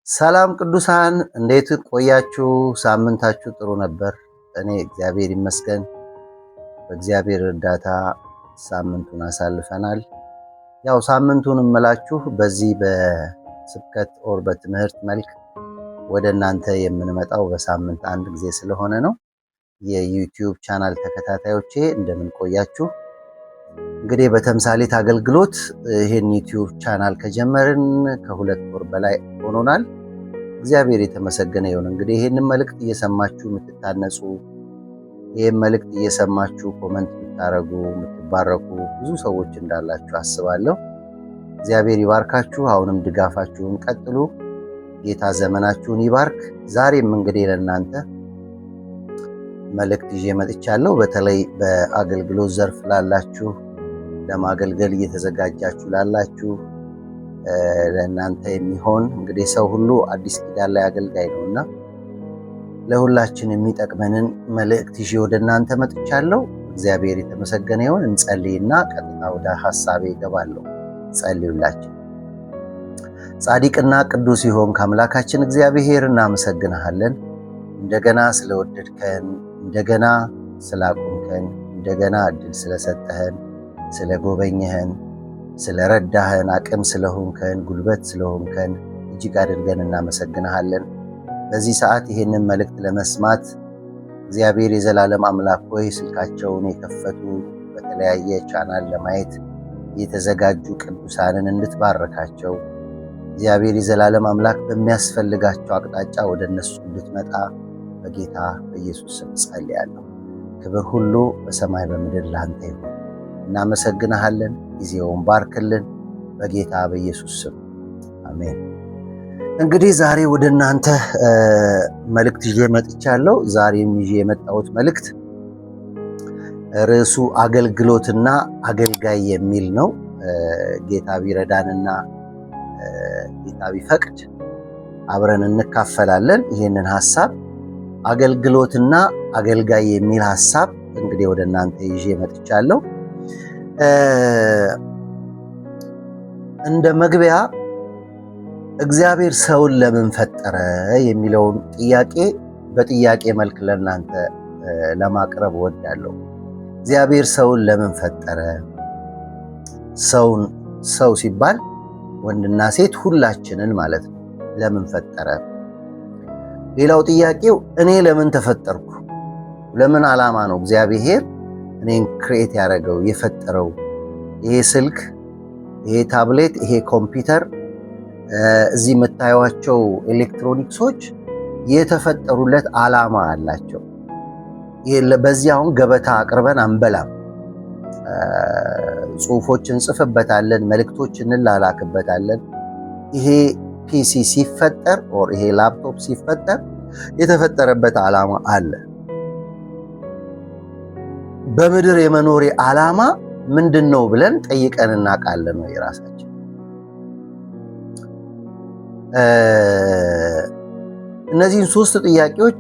ሰላም ቅዱሳን እንዴት ቆያችሁ? ሳምንታችሁ ጥሩ ነበር? እኔ እግዚአብሔር ይመስገን በእግዚአብሔር እርዳታ ሳምንቱን አሳልፈናል። ያው ሳምንቱን እምላችሁ በዚህ በስብከት ኦር በትምህርት መልክ ወደ እናንተ የምንመጣው በሳምንት አንድ ጊዜ ስለሆነ ነው። የዩቲዩብ ቻናል ተከታታዮቼ እንደምን ቆያችሁ? እንግዲህ በተምሳሌት አገልግሎት ይሄን ዩቲዩብ ቻናል ከጀመርን ከሁለት ወር በላይ ሆኖናል። እግዚአብሔር የተመሰገነ ይሁን። እንግዲህ ይሄንን መልእክት እየሰማችሁ የምትታነጹ፣ ይሄን መልእክት እየሰማችሁ ኮመንት የምታረጉ የምትባረኩ ብዙ ሰዎች እንዳላችሁ አስባለሁ። እግዚአብሔር ይባርካችሁ። አሁንም ድጋፋችሁን ቀጥሉ። ጌታ ዘመናችሁን ይባርክ። ዛሬም እንግዲህ ለእናንተ መልእክት ይዤ መጥቻለሁ። በተለይ በአገልግሎት ዘርፍ ላላችሁ፣ ለማገልገል እየተዘጋጃችሁ ላላችሁ ለእናንተ የሚሆን እንግዲህ ሰው ሁሉ አዲስ ኪዳን ላይ አገልጋይ ነውና ለሁላችን የሚጠቅመንን መልእክት ይዤ ወደ እናንተ መጥቻለሁ። እግዚአብሔር የተመሰገነ ይሁን። እንጸልይና ቀጥታ ወደ ሐሳቤ እገባለሁ። ጸልዩላችሁ። ጻድቅና ቅዱስ ይሆን ከአምላካችን እግዚአብሔር እናመሰግንሃለን። እንደገና ስለወደድከን፣ እንደገና ስላቆምከን፣ እንደገና እድል ስለሰጠህን፣ ስለጎበኘህን፣ ስለረዳህን፣ አቅም ስለሆንከን፣ ጉልበት ስለሆንከን እጅግ አድርገን እናመሰግንሃለን። በዚህ ሰዓት ይህንን መልእክት ለመስማት እግዚአብሔር የዘላለም አምላክ ሆይ ስልካቸውን የከፈቱ በተለያየ ቻናል ለማየት የተዘጋጁ ቅዱሳንን እንድትባረካቸው እግዚአብሔር የዘላለም አምላክ በሚያስፈልጋቸው አቅጣጫ ወደ እነሱ እንድትመጣ በጌታ በኢየሱስ ስም ጸልያለሁ። ክብር ሁሉ በሰማይ በምድር ላንተ ይሁን። እናመሰግንሃለን። ጊዜውን ባርክልን በጌታ በኢየሱስ ስም አሜን። እንግዲህ ዛሬ ወደ እናንተ መልእክት ይዤ መጥቻለሁ። ዛሬም ይዤ የመጣሁት መልእክት ርዕሱ አገልግሎትና አገልጋይ የሚል ነው። ጌታ ቢረዳንና ጌታ ቢፈቅድ አብረን እንካፈላለን ይህንን ሐሳብ። አገልግሎትና አገልጋይ የሚል ሐሳብ እንግዲህ ወደ እናንተ ይዤ መጥቻለሁ። እንደ መግቢያ እግዚአብሔር ሰውን ለምን ፈጠረ የሚለውን ጥያቄ በጥያቄ መልክ ለእናንተ ለማቅረብ እወዳለሁ። እግዚአብሔር ሰውን ለምን ፈጠረ? ሰው ሲባል ወንድና ሴት ሁላችንን ማለት ነው። ለምን ፈጠረ? ሌላው ጥያቄው እኔ ለምን ተፈጠርኩ? ለምን ዓላማ ነው እግዚአብሔር እኔን ክሬት ያደረገው የፈጠረው? ይሄ ስልክ፣ ይሄ ታብሌት፣ ይሄ ኮምፒውተር፣ እዚህ የምታዩዋቸው ኤሌክትሮኒክሶች የተፈጠሩለት ዓላማ አላቸው። በዚህ አሁን ገበታ አቅርበን አንበላም። ጽሁፎች እንጽፍበታለን፣ መልእክቶች እንላላክበታለን። ይሄ ፒሲ ሲፈጠር ኦር ይሄ ላፕቶፕ ሲፈጠር የተፈጠረበት ዓላማ አለ። በምድር የመኖሬ ዓላማ ምንድን ነው ብለን ጠይቀን እናውቃለን ወይ? ራሳችን እነዚህን ሶስት ጥያቄዎች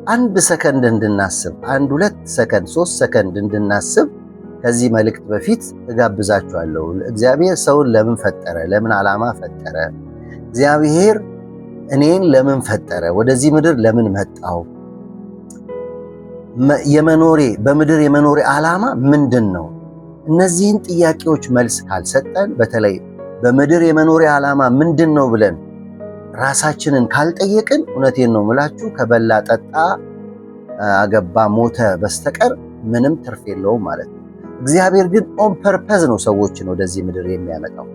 አንድ ሰከንድ እንድናስብ፣ 1 2 ሰከንድ 3 ሰከንድ እንድናስብ ከዚህ መልእክት በፊት እጋብዛችኋለሁ። እግዚአብሔር ሰውን ለምን ፈጠረ? ለምን ዓላማ ፈጠረ? እግዚአብሔር እኔን ለምን ፈጠረ? ወደዚህ ምድር ለምን መጣው? በምድር የመኖሬ ዓላማ ምንድን ነው? እነዚህን ጥያቄዎች መልስ ካልሰጠን፣ በተለይ በምድር የመኖሬ ዓላማ ምንድን ነው ብለን ራሳችንን ካልጠየቅን፣ እውነቴን ነው ምላችሁ ከበላ ጠጣ አገባ ሞተ በስተቀር ምንም ትርፍ የለውም ማለት ነው። እግዚአብሔር ግን ኦን ፐርፐዝ ነው ሰዎችን ወደዚህ ምድር የሚያመጣው።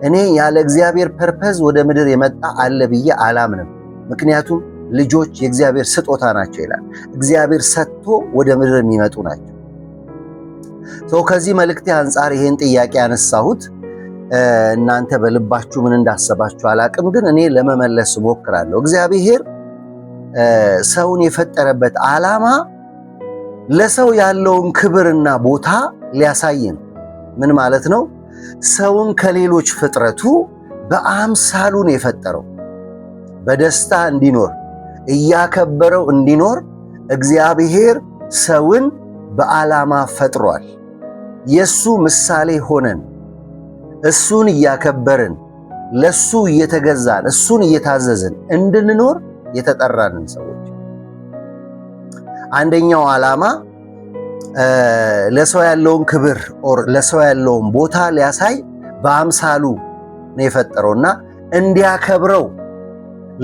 እኔ ያለ እግዚአብሔር ፐርፐዝ ወደ ምድር የመጣ አለ ብዬ አላምንም። ምክንያቱም ልጆች የእግዚአብሔር ስጦታ ናቸው ይላል። እግዚአብሔር ሰጥቶ ወደ ምድር የሚመጡ ናቸው። ከዚህ መልእክቴ አንጻር ይሄን ጥያቄ ያነሳሁት፣ እናንተ በልባችሁ ምን እንዳሰባችሁ አላቅም፣ ግን እኔ ለመመለስ ሞክራለሁ። እግዚአብሔር ሰውን የፈጠረበት ዓላማ ለሰው ያለውን ክብርና ቦታ ሊያሳይን። ምን ማለት ነው? ሰውን ከሌሎች ፍጥረቱ በአምሳሉ ነው የፈጠረው። በደስታ እንዲኖር እያከበረው እንዲኖር እግዚአብሔር ሰውን በዓላማ ፈጥሯል። የሱ ምሳሌ ሆነን እሱን እያከበርን ለሱ እየተገዛን እሱን እየታዘዝን እንድንኖር የተጠራንን ሰዎች። አንደኛው ዓላማ ለሰው ያለውን ክብር ለሰው ያለውን ቦታ ሊያሳይ በአምሳሉ ነው የፈጠረውና እንዲያከብረው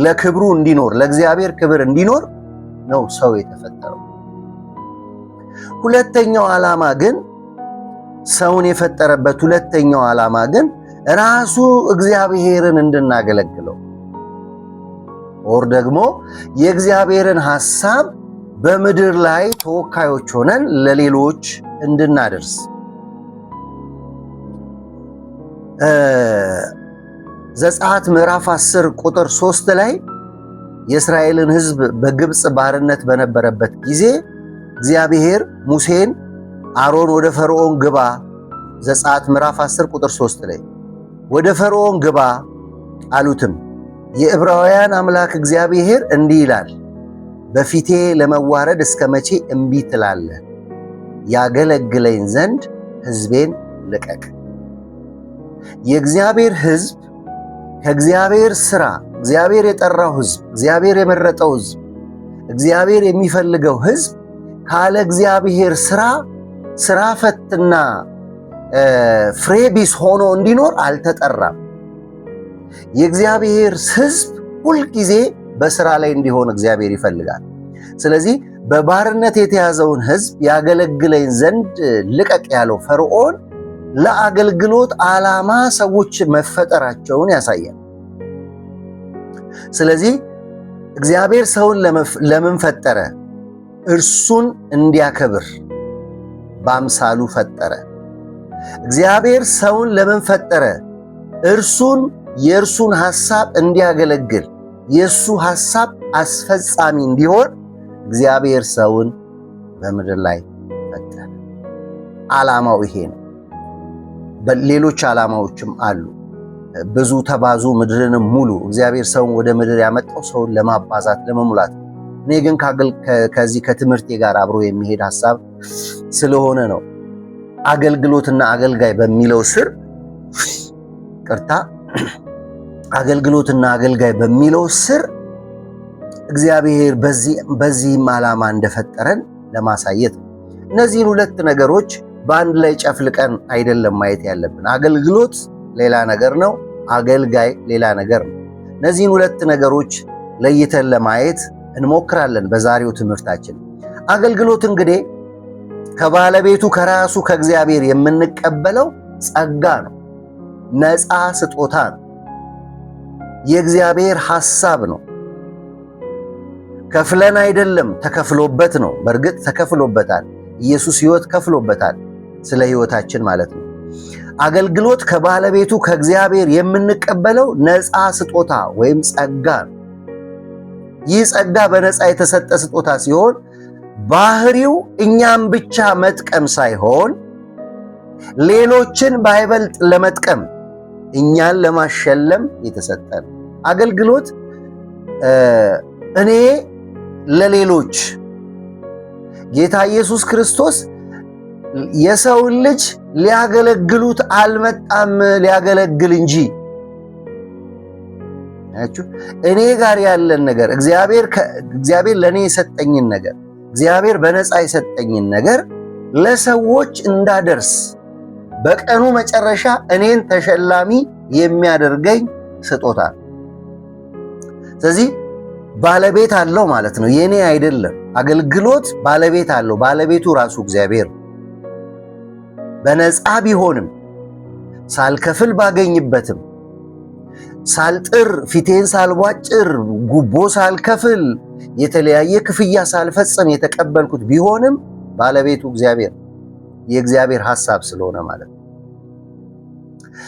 ለክብሩ እንዲኖር ለእግዚአብሔር ክብር እንዲኖር ነው ሰው የተፈጠረው። ሁለተኛው ዓላማ ግን ሰውን የፈጠረበት ሁለተኛው ዓላማ ግን ራሱ እግዚአብሔርን እንድናገለግለው ወር ደግሞ የእግዚአብሔርን ሐሳብ በምድር ላይ ተወካዮች ሆነን ለሌሎች እንድናደርስ። ዘጸአት ምዕራፍ 10 ቁጥር 3 ላይ የእስራኤልን ሕዝብ በግብፅ ባርነት በነበረበት ጊዜ እግዚአብሔር ሙሴን አሮን ወደ ፈርዖን ግባ፣ ዘጸአት ምዕራፍ 10 ቁጥር 3 ላይ ወደ ፈርዖን ግባ አሉትም። የዕብራውያን አምላክ እግዚአብሔር እንዲህ ይላል፣ በፊቴ ለመዋረድ እስከ መቼ እምቢ ትላለህ? ያገለግለኝ ዘንድ ሕዝቤን ልቀቅ። የእግዚአብሔር ሕዝብ ከእግዚአብሔር ሥራ እግዚአብሔር የጠራው ሕዝብ እግዚአብሔር የመረጠው ሕዝብ እግዚአብሔር የሚፈልገው ሕዝብ ካለ እግዚአብሔር ሥራ ፈትና ፍሬ ቢስ ሆኖ እንዲኖር አልተጠራም። የእግዚአብሔር ሕዝብ ሁልጊዜ በሥራ ላይ እንዲሆን እግዚአብሔር ይፈልጋል። ስለዚህ በባርነት የተያዘውን ሕዝብ ያገለግለኝ ዘንድ ልቀቅ ያለው ፈርዖን ለአገልግሎት ዓላማ ሰዎች መፈጠራቸውን ያሳያል። ስለዚህ እግዚአብሔር ሰውን ለምን ፈጠረ? እርሱን እንዲያከብር በአምሳሉ ፈጠረ። እግዚአብሔር ሰውን ለምን ፈጠረ? እርሱን የእርሱን ሐሳብ እንዲያገለግል የእሱ ሐሳብ አስፈጻሚ እንዲሆን እግዚአብሔር ሰውን በምድር ላይ ፈጠረ። ዓላማው ይሄ ነው። ሌሎች ዓላማዎችም አሉ። ብዙ ተባዙ ምድርንም ሙሉ። እግዚአብሔር ሰውን ወደ ምድር ያመጣው ሰውን ለማባዛት ለመሙላት ነው። እኔ ግን ከዚህ ከትምህርቴ ጋር አብሮ የሚሄድ ሐሳብ ስለሆነ ነው አገልግሎትና አገልጋይ በሚለው ስር አገልግሎትና አገልጋይ በሚለው ስር እግዚአብሔር በዚህም ዓላማ እንደፈጠረን ለማሳየት ነው። እነዚህን ሁለት ነገሮች በአንድ ላይ ጨፍልቀን አይደለም ማየት ያለብን። አገልግሎት ሌላ ነገር ነው፣ አገልጋይ ሌላ ነገር ነው። እነዚህን ሁለት ነገሮች ለይተን ለማየት እንሞክራለን በዛሬው ትምህርታችን። አገልግሎት እንግዲህ ከባለቤቱ ከራሱ ከእግዚአብሔር የምንቀበለው ጸጋ ነው፣ ነፃ ስጦታ ነው፣ የእግዚአብሔር ሐሳብ ነው። ከፍለን አይደለም፣ ተከፍሎበት ነው። በእርግጥ ተከፍሎበታል። ኢየሱስ ሕይወት ከፍሎበታል፣ ስለ ሕይወታችን ማለት ነው። አገልግሎት ከባለቤቱ ከእግዚአብሔር የምንቀበለው ነፃ ስጦታ ወይም ጸጋ ነው። ይህ ጸጋ በነፃ የተሰጠ ስጦታ ሲሆን ባህሪው እኛም ብቻ መጥቀም ሳይሆን ሌሎችን ባይበልጥ ለመጥቀም እኛን ለማሸለም የተሰጠ ነው። አገልግሎት እኔ ለሌሎች ጌታ ኢየሱስ ክርስቶስ የሰውን ልጅ ሊያገለግሉት አልመጣም፣ ሊያገለግል እንጂ። እኔ ጋር ያለን ነገር እግዚአብሔር ለእኔ የሰጠኝን ነገር እግዚአብሔር በነፃ የሰጠኝን ነገር ለሰዎች እንዳደርስ በቀኑ መጨረሻ እኔን ተሸላሚ የሚያደርገኝ ስጦታ። ስለዚህ ባለቤት አለው ማለት ነው፣ የኔ አይደለም። አገልግሎት ባለቤት አለው። ባለቤቱ ራሱ እግዚአብሔር በነፃ ቢሆንም ሳልከፍል ባገኝበትም ሳልጥር ፊቴን ሳልቧጭር ጉቦ ሳልከፍል የተለያየ ክፍያ ሳልፈጽም የተቀበልኩት ቢሆንም ባለቤቱ እግዚአብሔር የእግዚአብሔር ሐሳብ ስለሆነ ማለት ነው።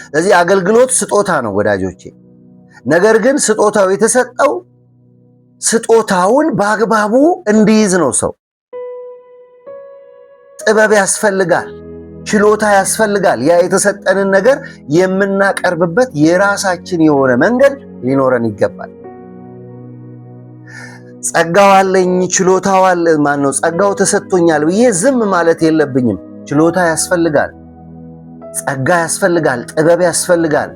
ስለዚህ አገልግሎት ስጦታ ነው ወዳጆቼ። ነገር ግን ስጦታው የተሰጠው ስጦታውን በአግባቡ እንዲይዝ ነው። ሰው ጥበብ ያስፈልጋል፣ ችሎታ ያስፈልጋል። ያ የተሰጠንን ነገር የምናቀርብበት የራሳችን የሆነ መንገድ ሊኖረን ይገባል። ጸጋው አለኝ ችሎታው አለ ማነው ጸጋው ተሰጥቶኛል ብዬ ዝም ማለት የለብኝም። ችሎታ ያስፈልጋል፣ ጸጋ ያስፈልጋል፣ ጥበብ ያስፈልጋል።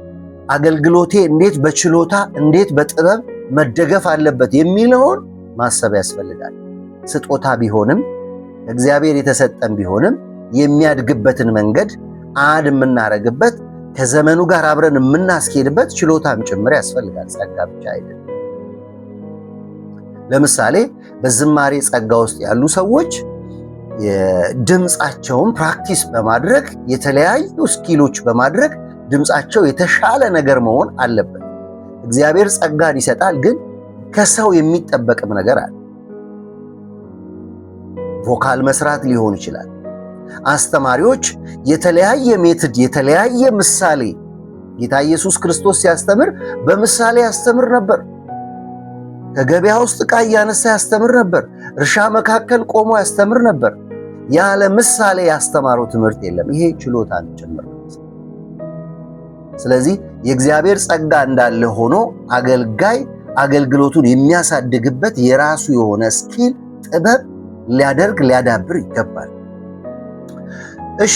አገልግሎቴ እንዴት በችሎታ እንዴት በጥበብ መደገፍ አለበት የሚለውን ማሰብ ያስፈልጋል። ስጦታ ቢሆንም እግዚአብሔር የተሰጠን ቢሆንም የሚያድግበትን መንገድ አድ የምናረግበት ከዘመኑ ጋር አብረን የምናስኬድበት ችሎታም ጭምር ያስፈልጋል። ጸጋ ብቻ አይደለም። ለምሳሌ በዝማሬ ጸጋ ውስጥ ያሉ ሰዎች ድምፃቸውን ፕራክቲስ በማድረግ የተለያዩ ስኪሎች በማድረግ ድምፃቸው የተሻለ ነገር መሆን አለበት። እግዚአብሔር ጸጋን ይሰጣል፣ ግን ከሰው የሚጠበቅም ነገር አለ። ቮካል መስራት ሊሆን ይችላል። አስተማሪዎች የተለያየ ሜትድ የተለያየ ምሳሌ፣ ጌታ ኢየሱስ ክርስቶስ ሲያስተምር በምሳሌ ያስተምር ነበር። ከገበያ ውስጥ ዕቃ እያነሳ ያስተምር ነበር። እርሻ መካከል ቆሞ ያስተምር ነበር። ያለ ምሳሌ ያስተማረው ትምህርት የለም። ይሄ ችሎታን ጭምር ነው። ስለዚህ የእግዚአብሔር ጸጋ እንዳለ ሆኖ አገልጋይ አገልግሎቱን የሚያሳድግበት የራሱ የሆነ ስኪል ጥበብ ሊያዳብር ይገባል። እሺ፣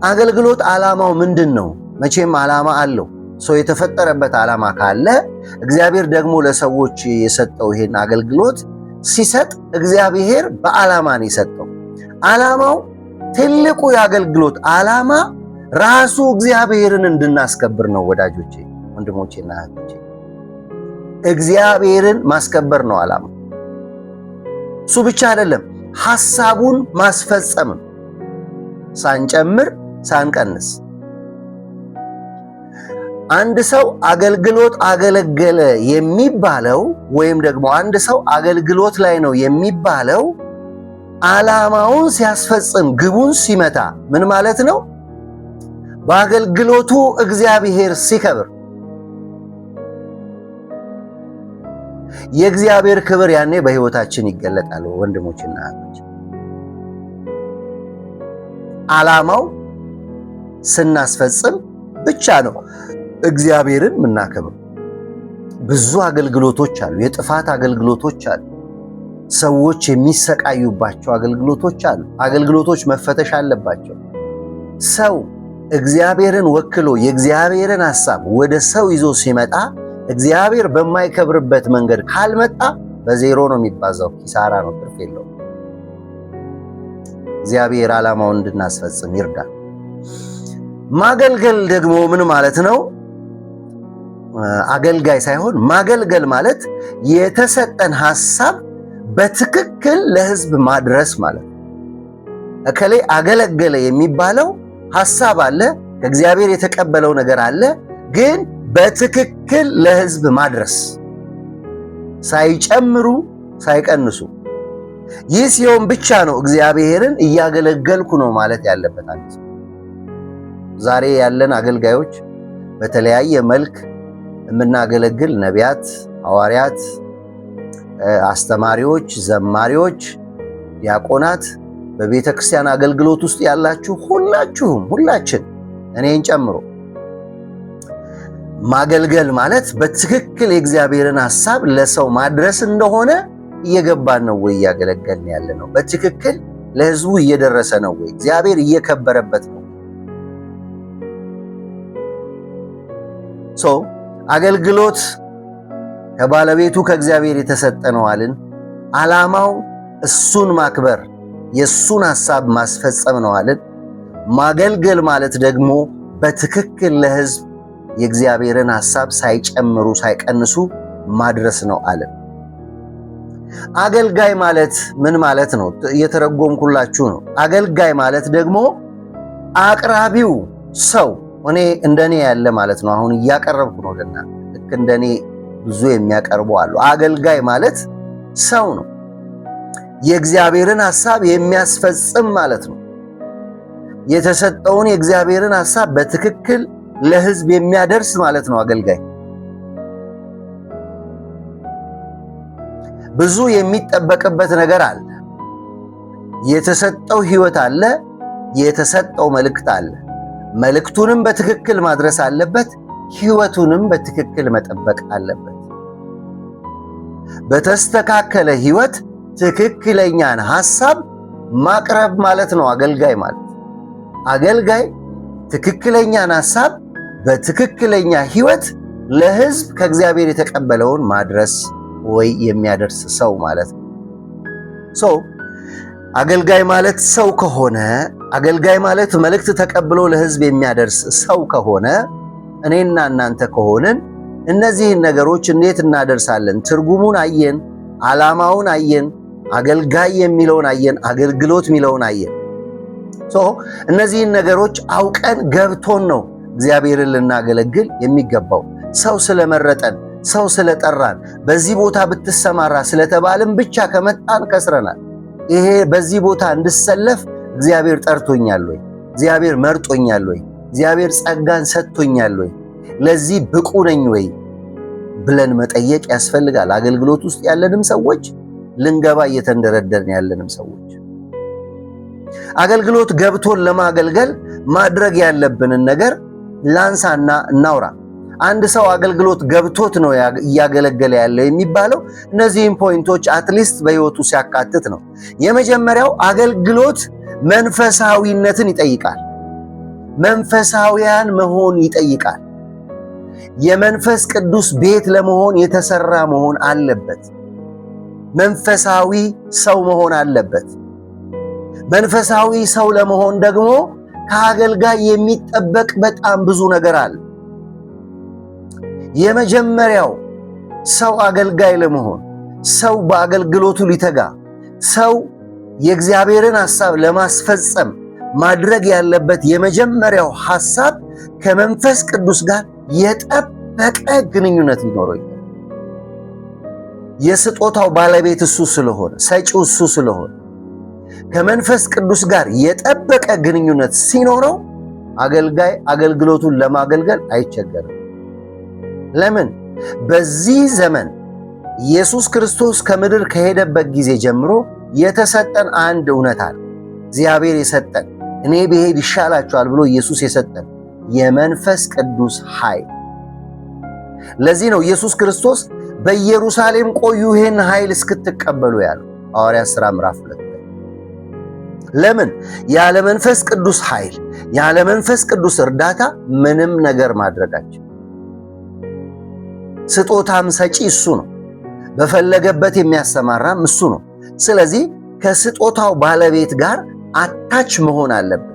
አገልግሎት ዓላማው ምንድን ነው? መቼም ዓላማ አለው። ሰው የተፈጠረበት ዓላማ ካለ እግዚአብሔር ደግሞ ለሰዎች የሰጠው ይሄን አገልግሎት ሲሰጥ እግዚአብሔር በዓላማ ነው የሰጠው። ዓላማው ትልቁ የአገልግሎት ዓላማ ራሱ እግዚአብሔርን እንድናስከብር ነው። ወዳጆቼ፣ ወንድሞቼና እህቶቼ፣ እግዚአብሔርን ማስከበር ነው ዓላማው። እሱ ብቻ አይደለም፣ ሐሳቡን ማስፈጸም፣ ሳንጨምር ሳንቀንስ። አንድ ሰው አገልግሎት አገለገለ የሚባለው ወይም ደግሞ አንድ ሰው አገልግሎት ላይ ነው የሚባለው ዓላማውን ሲያስፈጽም ግቡን ሲመታ ምን ማለት ነው? በአገልግሎቱ እግዚአብሔር ሲከብር፣ የእግዚአብሔር ክብር ያኔ በሕይወታችን ይገለጣል። ወንድሞችና እህቶች፣ ዓላማው ስናስፈጽም ብቻ ነው እግዚአብሔርን የምናከብር። ብዙ አገልግሎቶች አሉ። የጥፋት አገልግሎቶች አሉ። ሰዎች የሚሰቃዩባቸው አገልግሎቶች አሉ። አገልግሎቶች መፈተሽ አለባቸው። ሰው እግዚአብሔርን ወክሎ የእግዚአብሔርን ሐሳብ ወደ ሰው ይዞ ሲመጣ እግዚአብሔር በማይከብርበት መንገድ ካልመጣ በዜሮ ነው የሚባዛው። ኪሳራ ነው፣ ትርፍ የለውም። እግዚአብሔር ዓላማውን እንድናስፈጽም ይርዳል። ማገልገል ደግሞ ምን ማለት ነው? አገልጋይ ሳይሆን ማገልገል ማለት የተሰጠን ሐሳብ በትክክል ለሕዝብ ማድረስ ማለት ነው። እከሌ አገለገለ የሚባለው ሐሳብ አለ፣ ከእግዚአብሔር የተቀበለው ነገር አለ፣ ግን በትክክል ለሕዝብ ማድረስ፣ ሳይጨምሩ ሳይቀንሱ። ይህ ሲሆን ብቻ ነው እግዚአብሔርን እያገለገልኩ ነው ማለት ያለበት አንድ ሰው። ዛሬ ያለን አገልጋዮች በተለያየ መልክ የምናገለግል ነቢያት፣ ሐዋርያት፣ አስተማሪዎች፣ ዘማሪዎች፣ ዲያቆናት፣ በቤተ ክርስቲያን አገልግሎት ውስጥ ያላችሁ ሁላችን እኔን ጨምሮ ማገልገል ማለት በትክክል የእግዚአብሔርን ሐሳብ ለሰው ማድረስ እንደሆነ እየገባን ነው ወይ? እያገለገልን ያለ ነው? በትክክል ለሕዝቡ እየደረሰ ነው ወይ? እግዚአብሔር እየከበረበት ነው? አገልግሎት ከባለቤቱ ከእግዚአብሔር የተሰጠ ነው አልን። ዓላማው እሱን ማክበር፣ የእሱን ሐሳብ ማስፈጸም ነው አልን። ማገልገል ማለት ደግሞ በትክክል ለሕዝብ የእግዚአብሔርን ሐሳብ ሳይጨምሩ ሳይቀንሱ ማድረስ ነው አልን። አገልጋይ ማለት ምን ማለት ነው? እየተረጎምኩላችሁ ነው። አገልጋይ ማለት ደግሞ አቅራቢው ሰው፣ እኔ እንደኔ ያለ ማለት ነው። አሁን እያቀረብኩ ነው ለእናንተ። ልክ እንደኔ ብዙ የሚያቀርቡ አሉ። አገልጋይ ማለት ሰው ነው። የእግዚአብሔርን ሐሳብ የሚያስፈጽም ማለት ነው። የተሰጠውን የእግዚአብሔርን ሐሳብ በትክክል ለሕዝብ የሚያደርስ ማለት ነው አገልጋይ። ብዙ የሚጠበቅበት ነገር አለ። የተሰጠው ሕይወት አለ። የተሰጠው መልእክት አለ። መልእክቱንም በትክክል ማድረስ አለበት። ሕይወቱንም በትክክል መጠበቅ አለበት። በተስተካከለ ሕይወት ትክክለኛን ሐሳብ ማቅረብ ማለት ነው አገልጋይ ማለት። አገልጋይ ትክክለኛን ሐሳብ በትክክለኛ ህይወት ለህዝብ ከእግዚአብሔር የተቀበለውን ማድረስ ወይ የሚያደርስ ሰው ማለት ነው። አገልጋይ ማለት ሰው ከሆነ፣ አገልጋይ ማለት መልእክት ተቀብሎ ለህዝብ የሚያደርስ ሰው ከሆነ፣ እኔና እናንተ ከሆንን እነዚህን ነገሮች እንዴት እናደርሳለን? ትርጉሙን አየን፣ ዓላማውን አየን፣ አገልጋይ የሚለውን አየን፣ አገልግሎት የሚለውን አየን። እነዚህን ነገሮች አውቀን ገብቶን ነው እግዚአብሔርን ልናገለግል የሚገባው። ሰው ስለመረጠን፣ ሰው ስለጠራን፣ በዚህ ቦታ ብትሰማራ ስለተባልን ብቻ ከመጣን ከስረናል። ይሄ በዚህ ቦታ እንድሰለፍ እግዚአብሔር ጠርቶኛል ወይ? እግዚአብሔር መርጦኛል ወይ? እግዚአብሔር ጸጋን ሰጥቶኛል ወይ? ለዚህ ብቁ ነኝ ወይ ብለን መጠየቅ ያስፈልጋል። አገልግሎት ውስጥ ያለንም ሰዎች፣ ልንገባ እየተንደረደርን ያለንም ሰዎች አገልግሎት ገብቶን ለማገልገል ማድረግ ያለብንን ነገር ላንሳና እናውራ። አንድ ሰው አገልግሎት ገብቶት ነው እያገለገለ ያለው የሚባለው እነዚህን ፖይንቶች አትሊስት በህይወቱ ሲያካትት ነው። የመጀመሪያው አገልግሎት መንፈሳዊነትን ይጠይቃል። መንፈሳዊያን መሆን ይጠይቃል። የመንፈስ ቅዱስ ቤት ለመሆን የተሰራ መሆን አለበት። መንፈሳዊ ሰው መሆን አለበት። መንፈሳዊ ሰው ለመሆን ደግሞ ከአገልጋይ የሚጠበቅ በጣም ብዙ ነገር አለ። የመጀመሪያው ሰው አገልጋይ ለመሆን፣ ሰው በአገልግሎቱ ሊተጋ፣ ሰው የእግዚአብሔርን ሐሳብ ለማስፈጸም ማድረግ ያለበት የመጀመሪያው ሐሳብ ከመንፈስ ቅዱስ ጋር የጠበቀ ግንኙነት ሊኖረው ይገባል። የስጦታው ባለቤት እሱ ስለሆነ፣ ሰጪው እሱ ስለሆነ ከመንፈስ ቅዱስ ጋር የጠበቀ ግንኙነት ሲኖረው አገልጋይ አገልግሎቱን ለማገልገል አይቸገርም። ለምን? በዚህ ዘመን ኢየሱስ ክርስቶስ ከምድር ከሄደበት ጊዜ ጀምሮ የተሰጠን አንድ እውነት አለ። እግዚአብሔር የሰጠን፣ እኔ ብሄድ ይሻላችኋል ብሎ ኢየሱስ የሰጠን የመንፈስ ቅዱስ ኃይል። ለዚህ ነው ኢየሱስ ክርስቶስ በኢየሩሳሌም ቆዩ ይህን ኃይል እስክትቀበሉ ያለው ሐዋርያት ሥራ ምዕራፍ 2። ለምን? ያለ መንፈስ ቅዱስ ኃይል፣ ያለ መንፈስ ቅዱስ እርዳታ ምንም ነገር ማድረጋችን። ስጦታም ሰጪ እሱ ነው። በፈለገበት የሚያሰማራም እሱ ነው። ስለዚህ ከስጦታው ባለቤት ጋር አታች መሆን አለብን፣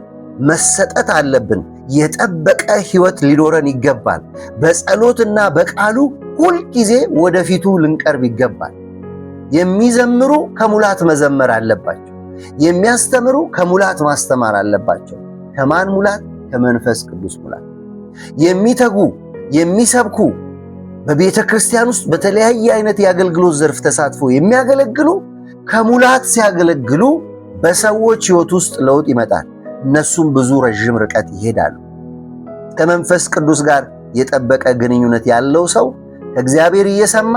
መሰጠት አለብን። የጠበቀ ሕይወት ሊኖረን ይገባል። በጸሎትና በቃሉ ሁልጊዜ ወደፊቱ ልንቀርብ ይገባል። የሚዘምሩ ከሙላት መዘመር አለባቸው። የሚያስተምሩ ከሙላት ማስተማር አለባቸው። ከማን ሙላት? ከመንፈስ ቅዱስ ሙላት። የሚተጉ የሚሰብኩ፣ በቤተ ክርስቲያን ውስጥ በተለያየ አይነት የአገልግሎት ዘርፍ ተሳትፎ የሚያገለግሉ ከሙላት ሲያገለግሉ በሰዎች ሕይወት ውስጥ ለውጥ ይመጣል። እነሱም ብዙ ረዥም ርቀት ይሄዳሉ። ከመንፈስ ቅዱስ ጋር የጠበቀ ግንኙነት ያለው ሰው ከእግዚአብሔር እየሰማ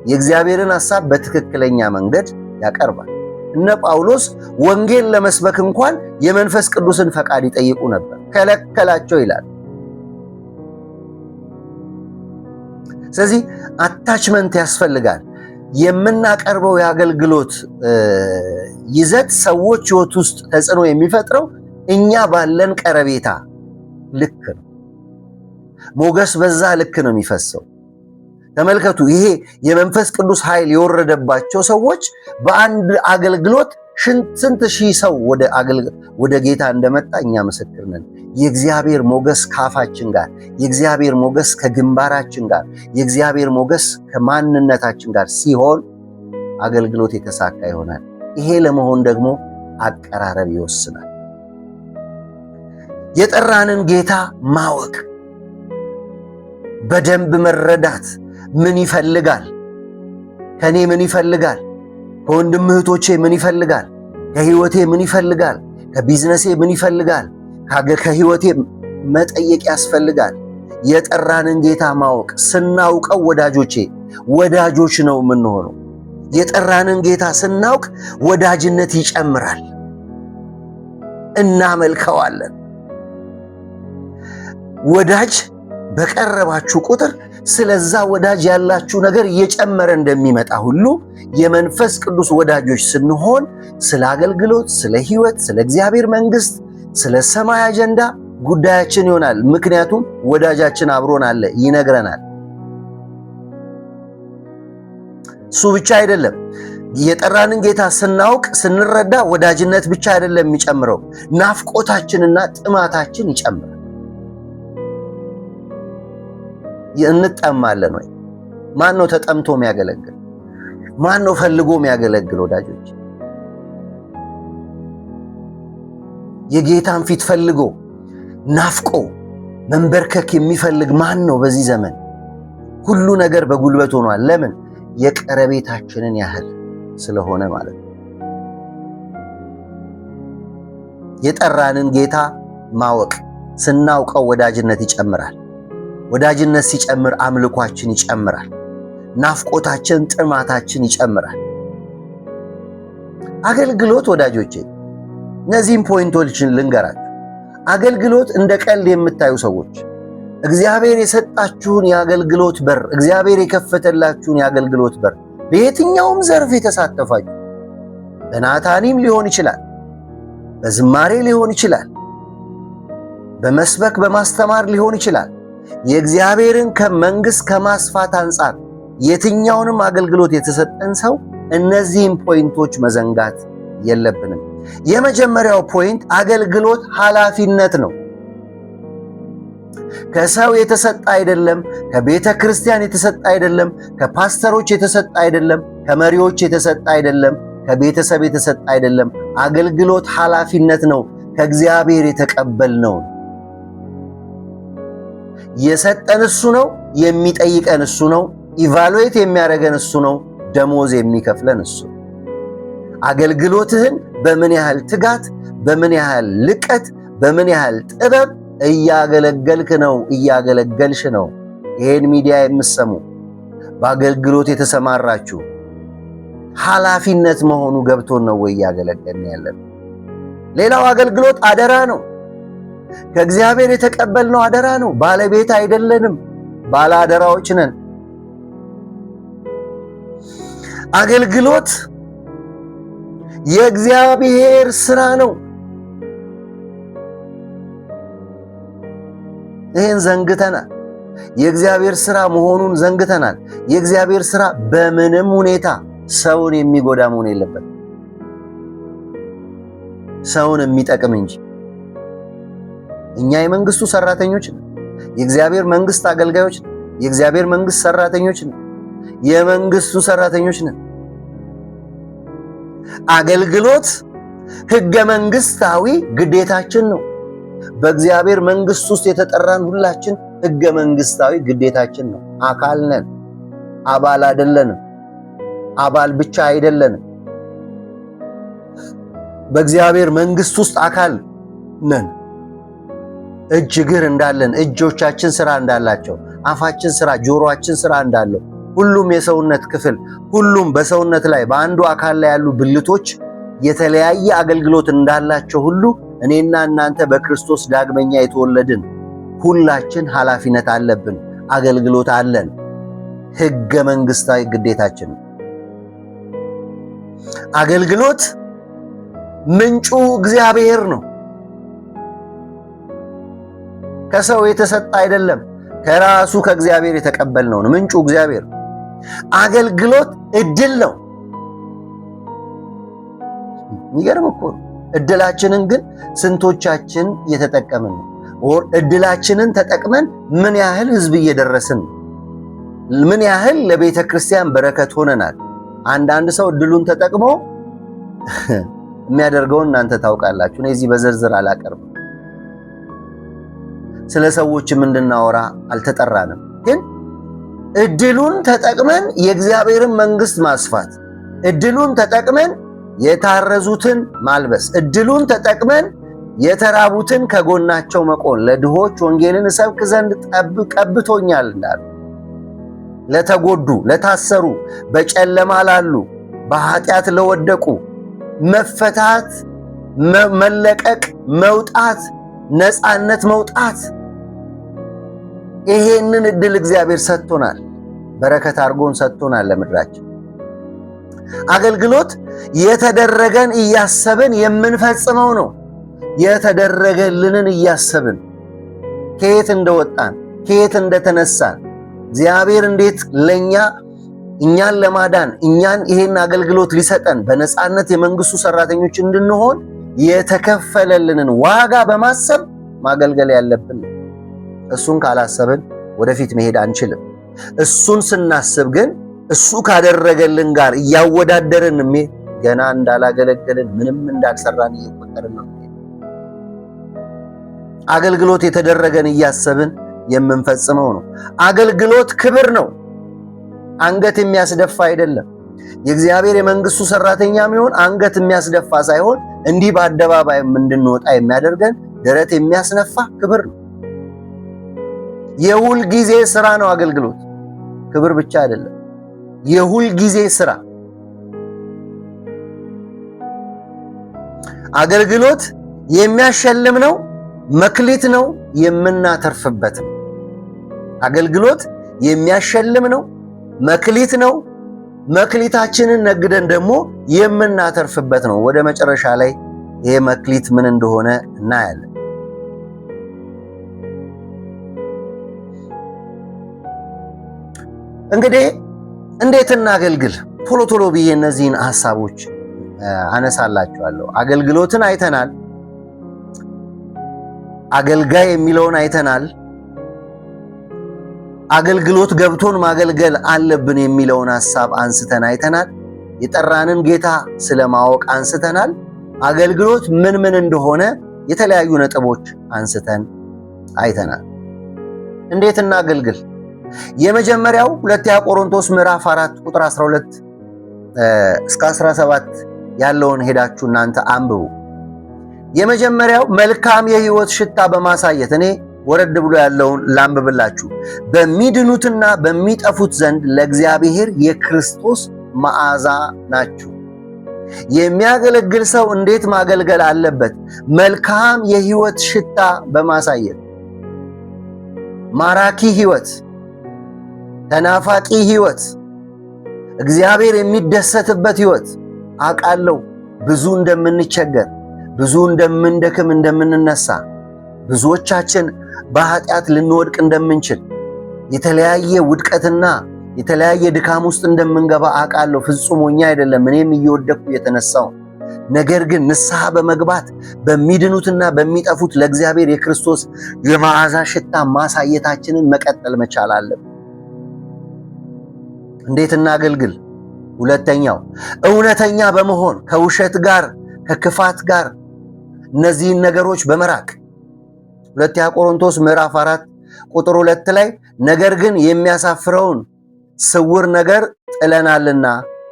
የእግዚአብሔርን ሐሳብ በትክክለኛ መንገድ ያቀርባል። እነ ጳውሎስ ወንጌል ለመስበክ እንኳን የመንፈስ ቅዱስን ፈቃድ ይጠይቁ ነበር፣ ከለከላቸው ይላል። ስለዚህ አታችመንት ያስፈልጋል። የምናቀርበው የአገልግሎት ይዘት ሰዎች ሕይወት ውስጥ ተጽዕኖ የሚፈጥረው እኛ ባለን ቀረቤታ ልክ ነው። ሞገስ በዛ ልክ ነው የሚፈሰው። ተመልከቱ፣ ይሄ የመንፈስ ቅዱስ ኃይል የወረደባቸው ሰዎች በአንድ አገልግሎት ስንት ሺህ ሰው ወደ ጌታ እንደመጣ እኛ ምስክር ነን። የእግዚአብሔር ሞገስ ከአፋችን ጋር፣ የእግዚአብሔር ሞገስ ከግንባራችን ጋር፣ የእግዚአብሔር ሞገስ ከማንነታችን ጋር ሲሆን አገልግሎት የተሳካ ይሆናል። ይሄ ለመሆን ደግሞ አቀራረብ ይወስናል። የጠራንን ጌታ ማወቅ፣ በደንብ መረዳት፣ ምን ይፈልጋል? ከኔ ምን ይፈልጋል? ከወንድም እህቶቼ ምን ይፈልጋል? ከህይወቴ ምን ይፈልጋል? ከቢዝነሴ ምን ይፈልጋል? ከህይወቴ መጠየቅ ያስፈልጋል። የጠራንን ጌታ ማወቅ። ስናውቀው ወዳጆች ነው የምንሆነው። የጠራንን ጌታ ስናውቅ ወዳጅነት ይጨምራል፣ እናመልከዋለን። ወዳጅ በቀረባችሁ ቁጥር ስለዛ ወዳጅ ያላችሁ ነገር እየጨመረ እንደሚመጣ ሁሉ የመንፈስ ቅዱስ ወዳጆች ስንሆን ስለ አገልግሎት፣ ስለ ህይወት፣ ስለ እግዚአብሔር መንግስት፣ ስለ ሰማይ አጀንዳ ጉዳያችን ይሆናል። ምክንያቱም ወዳጃችን አብሮን አለ፣ ይነግረናል። እሱ ብቻ አይደለም፣ የጠራንን ጌታ ስናውቅ ስንረዳ ወዳጅነት ብቻ አይደለም የሚጨምረው፣ ናፍቆታችንና ጥማታችን ይጨምራል። እንጠማለን ወይ? ማን ነው ተጠምቶ የሚያገለግል? ማን ነው ፈልጎ የሚያገለግል? ወዳጆች የጌታን ፊት ፈልጎ ናፍቆ መንበርከክ የሚፈልግ ማን ነው በዚህ ዘመን? ሁሉ ነገር በጉልበት ሆኗል። ለምን? የቀረቤታችንን ያህል ስለሆነ ማለት ነው። የጠራንን ጌታ ማወቅ ስናውቀው ወዳጅነት ይጨምራል። ወዳጅነት ሲጨምር አምልኳችን ይጨምራል። ናፍቆታችን፣ ጥማታችን ይጨምራል። አገልግሎት ወዳጆቼ፣ እነዚህም ፖይንቶችን ልንገራችሁ። አገልግሎት እንደ ቀልድ የምታዩ ሰዎች እግዚአብሔር የሰጣችሁን የአገልግሎት በር፣ እግዚአብሔር የከፈተላችሁን የአገልግሎት በር በየትኛውም ዘርፍ የተሳተፋችሁ በናታኒም ሊሆን ይችላል፣ በዝማሬ ሊሆን ይችላል፣ በመስበክ በማስተማር ሊሆን ይችላል። የእግዚአብሔርን መንግሥት ከማስፋት አንጻር የትኛውንም አገልግሎት የተሰጠን ሰው እነዚህም ፖይንቶች መዘንጋት የለብንም። የመጀመሪያው ፖይንት አገልግሎት ኃላፊነት ነው። ከሰው የተሰጠ አይደለም፣ ከቤተ ክርስቲያን የተሰጠ አይደለም፣ ከፓስተሮች የተሰጠ አይደለም፣ ከመሪዎች የተሰጠ አይደለም፣ ከቤተሰብ የተሰጠ አይደለም። አገልግሎት ኃላፊነት ነው። ከእግዚአብሔር የተቀበልነው የሰጠን እሱ ነው። የሚጠይቀን እሱ ነው። ኢቫሉዌት የሚያደርገን እሱ ነው። ደሞዝ የሚከፍለን እሱ። አገልግሎትህን በምን ያህል ትጋት፣ በምን ያህል ልቀት፣ በምን ያህል ጥበብ እያገለገልክ ነው፣ እያገለገልሽ ነው። ይሄን ሚዲያ የምትሰሙ በአገልግሎት የተሰማራችሁ ኃላፊነት መሆኑ ገብቶን ነው ወይ እያገለገልን ያለን? ሌላው አገልግሎት አደራ ነው። ከእግዚአብሔር የተቀበልነው አደራ ነው። ባለቤት አይደለንም፣ ባለ አደራዎች ነን። አገልግሎት የእግዚአብሔር ሥራ ነው። ይህን ዘንግተናል። የእግዚአብሔር ሥራ መሆኑን ዘንግተናል። የእግዚአብሔር ሥራ በምንም ሁኔታ ሰውን የሚጎዳ መሆን የለበትም፣ ሰውን የሚጠቅም እንጂ። እኛ የመንግስቱ ሰራተኞች ነን። የእግዚአብሔር መንግስት አገልጋዮች ነን። የእግዚአብሔር መንግስት ሰራተኞች ነን። የመንግስቱ ሰራተኞች ነን። አገልግሎት ሕገ መንግስታዊ ግዴታችን ነው። በእግዚአብሔር መንግስት ውስጥ የተጠራን ሁላችን ሕገ መንግስታዊ ግዴታችን ነው። አካል ነን፣ አባል አይደለንም። አባል ብቻ አይደለንም። በእግዚአብሔር መንግስት ውስጥ አካል ነን። እጅ እግር እንዳለን፣ እጆቻችን ስራ እንዳላቸው፣ አፋችን ስራ፣ ጆሮአችን ስራ እንዳለው፣ ሁሉም የሰውነት ክፍል፣ ሁሉም በሰውነት ላይ በአንዱ አካል ላይ ያሉ ብልቶች የተለያየ አገልግሎት እንዳላቸው ሁሉ እኔና እናንተ በክርስቶስ ዳግመኛ የተወለድን ሁላችን ኃላፊነት አለብን፣ አገልግሎት አለን። ሕገ መንግስታዊ ግዴታችን ነው። አገልግሎት ምንጩ እግዚአብሔር ነው። ከሰው የተሰጠ አይደለም፣ ከራሱ ከእግዚአብሔር የተቀበልነው ነው። ምንጩ እግዚአብሔር። አገልግሎት እድል ነው። የሚገርም እኮ ነው። እድላችንን ግን ስንቶቻችን እየተጠቀምን ነው? እድላችንን ተጠቅመን ምን ያህል ህዝብ እየደረስን ነው? ምን ያህል ለቤተ ክርስቲያን በረከት ሆነናል? አንዳንድ ሰው እድሉን ተጠቅሞ የሚያደርገውን እናንተ ታውቃላችሁ። እኔ እዚህ በዝርዝር አላቀርብም። ስለ ሰዎችም እንድናወራ አልተጠራንም። ግን እድሉን ተጠቅመን የእግዚአብሔርን መንግስት ማስፋት፣ እድሉን ተጠቅመን የታረዙትን ማልበስ፣ እድሉን ተጠቅመን የተራቡትን ከጎናቸው መቆን፣ ለድሆች ወንጌልን እሰብክ ዘንድ ቀብቶኛል እንዳሉ፣ ለተጎዱ፣ ለታሰሩ፣ በጨለማ ላሉ፣ በኃጢአት ለወደቁ መፈታት፣ መለቀቅ፣ መውጣት፣ ነፃነት መውጣት። ይሄንን እድል እግዚአብሔር ሰጥቶናል። በረከት አድርጎን ሰጥቶናል ለምድራችን። አገልግሎት የተደረገን እያሰብን የምንፈጽመው ነው። የተደረገልንን እያሰብን ከየት እንደወጣን ከየት እንደተነሳን እግዚአብሔር እንዴት ለኛ እኛን ለማዳን እኛን ይሄን አገልግሎት ሊሰጠን በነፃነት የመንግስቱ ሰራተኞች እንድንሆን የተከፈለልንን ዋጋ በማሰብ ማገልገል ያለብን። እሱን ካላሰብን ወደፊት መሄድ አንችልም። እሱን ስናስብ ግን እሱ ካደረገልን ጋር እያወዳደርን ገና እንዳላገለገልን ምንም እንዳልሰራን እየቆጠርን ነው። አገልግሎት የተደረገን እያሰብን የምንፈጽመው ነው። አገልግሎት ክብር ነው፣ አንገት የሚያስደፋ አይደለም። የእግዚአብሔር የመንግስቱ ሰራተኛ የሚሆን አንገት የሚያስደፋ ሳይሆን እንዲህ በአደባባይ እንድንወጣ የሚያደርገን ደረት የሚያስነፋ ክብር ነው። የሁል ጊዜ ስራ ነው አገልግሎት፣ ክብር ብቻ አይደለም። የሁል ጊዜ ስራ አገልግሎት የሚያሸልም ነው፣ መክሊት ነው፣ የምናተርፍበት ነው። አገልግሎት የሚያሸልም ነው፣ መክሊት ነው፣ መክሊታችንን ነግደን ደግሞ የምናተርፍበት ነው። ወደ መጨረሻ ላይ ይሄ መክሊት ምን እንደሆነ እናያለን። እንግዲህ እንዴት እናገልግል? ቶሎ ቶሎ ብዬ እነዚህን ሐሳቦች አነሳላችኋለሁ። አገልግሎትን አይተናል። አገልጋይ የሚለውን አይተናል። አገልግሎት ገብቶን ማገልገል አለብን የሚለውን ሐሳብ አንስተን አይተናል። የጠራንን ጌታ ስለማወቅ አንስተናል። አገልግሎት ምን ምን እንደሆነ የተለያዩ ነጥቦች አንስተን አይተናል። እንዴት እናገልግል? የመጀመሪያው ሁለተኛ ቆሮንቶስ ምዕራፍ 4 ቁጥር 12 እስከ 17 ያለውን ሄዳችሁ እናንተ አንብቡ። የመጀመሪያው መልካም የሕይወት ሽታ በማሳየት እኔ ወረድ ብሎ ያለውን ላንብብላችሁ። በሚድኑትና በሚጠፉት ዘንድ ለእግዚአብሔር የክርስቶስ መዓዛ ናችሁ። የሚያገለግል ሰው እንዴት ማገልገል አለበት? መልካም የሕይወት ሽታ በማሳየት ማራኪ ሕይወት፣ ተናፋቂ ሕይወት፣ እግዚአብሔር የሚደሰትበት ሕይወት። አውቃለሁ ብዙ እንደምንቸገር፣ ብዙ እንደምንደክም፣ እንደምንነሳ፣ ብዙዎቻችን በኃጢአት ልንወድቅ እንደምንችል፣ የተለያየ ውድቀትና የተለያየ ድካም ውስጥ እንደምንገባ አውቃለሁ። ፍጹም ሆኜ አይደለም እኔም እየወደቅኩ የተነሳው። ነገር ግን ንስሐ በመግባት በሚድኑትና በሚጠፉት ለእግዚአብሔር የክርስቶስ የመዓዛ ሽታ ማሳየታችንን መቀጠል መቻል አለብን። እንዴት እናገልግል? ሁለተኛው እውነተኛ በመሆን ከውሸት ጋር ከክፋት ጋር እነዚህን ነገሮች በመራቅ ሁለተኛ ቆሮንቶስ ምዕራፍ 4 ቁጥር 2 ላይ ነገር ግን የሚያሳፍረውን ስውር ነገር ጥለናልና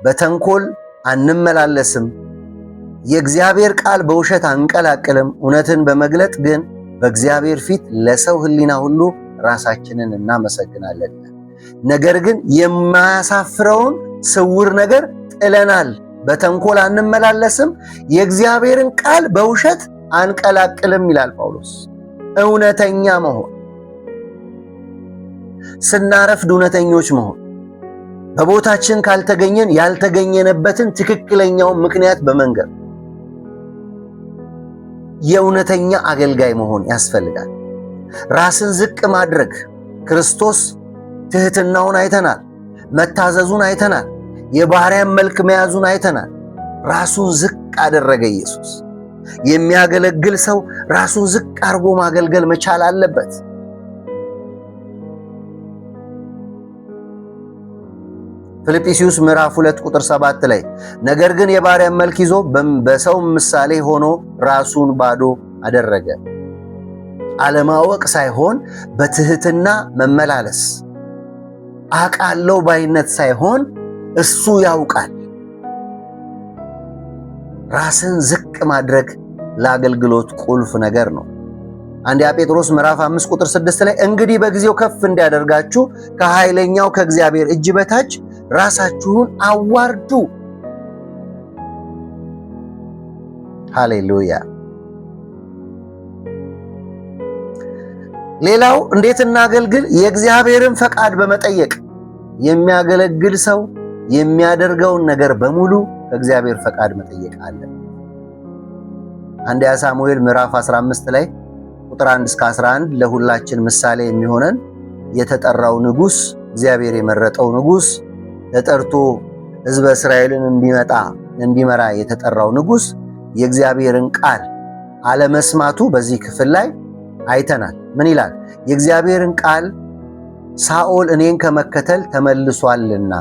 በተንኮል አንመላለስም፣ የእግዚአብሔር ቃል በውሸት አንቀላቅልም፣ እውነትን በመግለጥ ግን በእግዚአብሔር ፊት ለሰው ሕሊና ሁሉ ራሳችንን እናመሰግናለን። ነገር ግን የማያሳፍረውን ስውር ነገር ጥለናል፣ በተንኮል አንመላለስም፣ የእግዚአብሔርን ቃል በውሸት አንቀላቅልም ይላል ጳውሎስ። እውነተኛ መሆን፣ ስናረፍድ እውነተኞች መሆን፣ በቦታችን ካልተገኘን ያልተገኘንበትን ትክክለኛውን ምክንያት በመንገር የእውነተኛ አገልጋይ መሆን ያስፈልጋል። ራስን ዝቅ ማድረግ፣ ክርስቶስ ትህትናውን አይተናል፣ መታዘዙን አይተናል፣ የባህሪያን መልክ መያዙን አይተናል። ራሱን ዝቅ አደረገ ኢየሱስ። የሚያገለግል ሰው ራሱን ዝቅ አድርጎ ማገልገል መቻል አለበት። ፊልጵስዩስ ምዕራፍ 2 ቁጥር 7 ላይ ነገር ግን የባሪያን መልክ ይዞ በሰው ምሳሌ ሆኖ ራሱን ባዶ አደረገ። አለማወቅ ሳይሆን በትህትና መመላለስ፣ አውቃለሁ ባይነት ሳይሆን እሱ ያውቃል። ራስን ዝቅ ማድረግ ለአገልግሎት ቁልፍ ነገር ነው። አንደኛ ጴጥሮስ ምዕራፍ 5 ቁጥር 6 ላይ እንግዲህ በጊዜው ከፍ እንዲያደርጋችሁ ከኃይለኛው ከእግዚአብሔር እጅ በታች ራሳችሁን አዋርዱ። ሃሌሉያ። ሌላው እንዴት እናገልግል? የእግዚአብሔርን ፈቃድ በመጠየቅ የሚያገለግል ሰው የሚያደርገውን ነገር በሙሉ ከእግዚአብሔር ፈቃድ መጠየቅ አለ። አንደኛ ሳሙኤል ምዕራፍ 15 ላይ ቁጥር 1 እስከ 11 ለሁላችን ምሳሌ የሚሆነን የተጠራው ንጉስ፣ እግዚአብሔር የመረጠው ንጉስ፣ ተጠርቶ ሕዝበ እስራኤልን እንዲመራ የተጠራው ንጉስ የእግዚአብሔርን ቃል አለመስማቱ በዚህ ክፍል ላይ አይተናል። ምን ይላል? የእግዚአብሔርን ቃል ሳኦል እኔን ከመከተል ተመልሷልና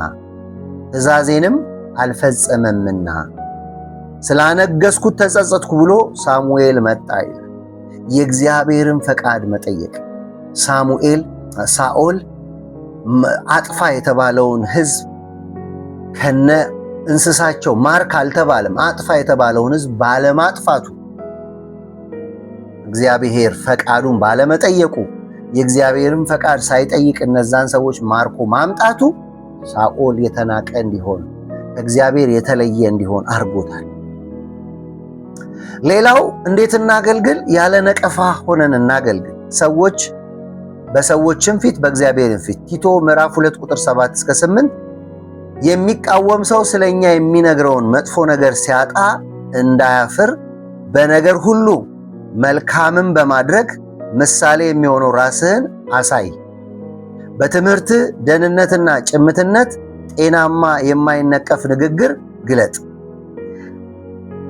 ትእዛዜንም አልፈጸመምና ስላነገስኩት ተጸጸትኩ ብሎ ሳሙኤል መጣ ይላል። የእግዚአብሔርን ፈቃድ መጠየቅ። ሳኦል አጥፋ የተባለውን ሕዝብ ከነ እንስሳቸው ማርክ አልተባለም። አጥፋ የተባለውን ሕዝብ ባለማጥፋቱ እግዚአብሔር ፈቃዱን ባለመጠየቁ የእግዚአብሔርን ፈቃድ ሳይጠይቅ እነዛን ሰዎች ማርኮ ማምጣቱ ሳኦል የተናቀ እንዲሆን ከእግዚአብሔር የተለየ እንዲሆን አድርጎታል። ሌላው እንዴት እናገልግል? ያለ ነቀፋ ሆነን እናገልግል። በሰዎችም ፊት በእግዚአብሔርም ፊት። ቲቶ ምዕራፍ 2 ቁጥር 7 እስከ 8 የሚቃወም ሰው ስለኛ የሚነግረውን መጥፎ ነገር ሲያጣ እንዳያፍር በነገር ሁሉ መልካምን በማድረግ ምሳሌ የሚሆነው ራስህን አሳይ። በትምህርት ደህንነትና ጭምትነት ጤናማ የማይነቀፍ ንግግር ግለጥ።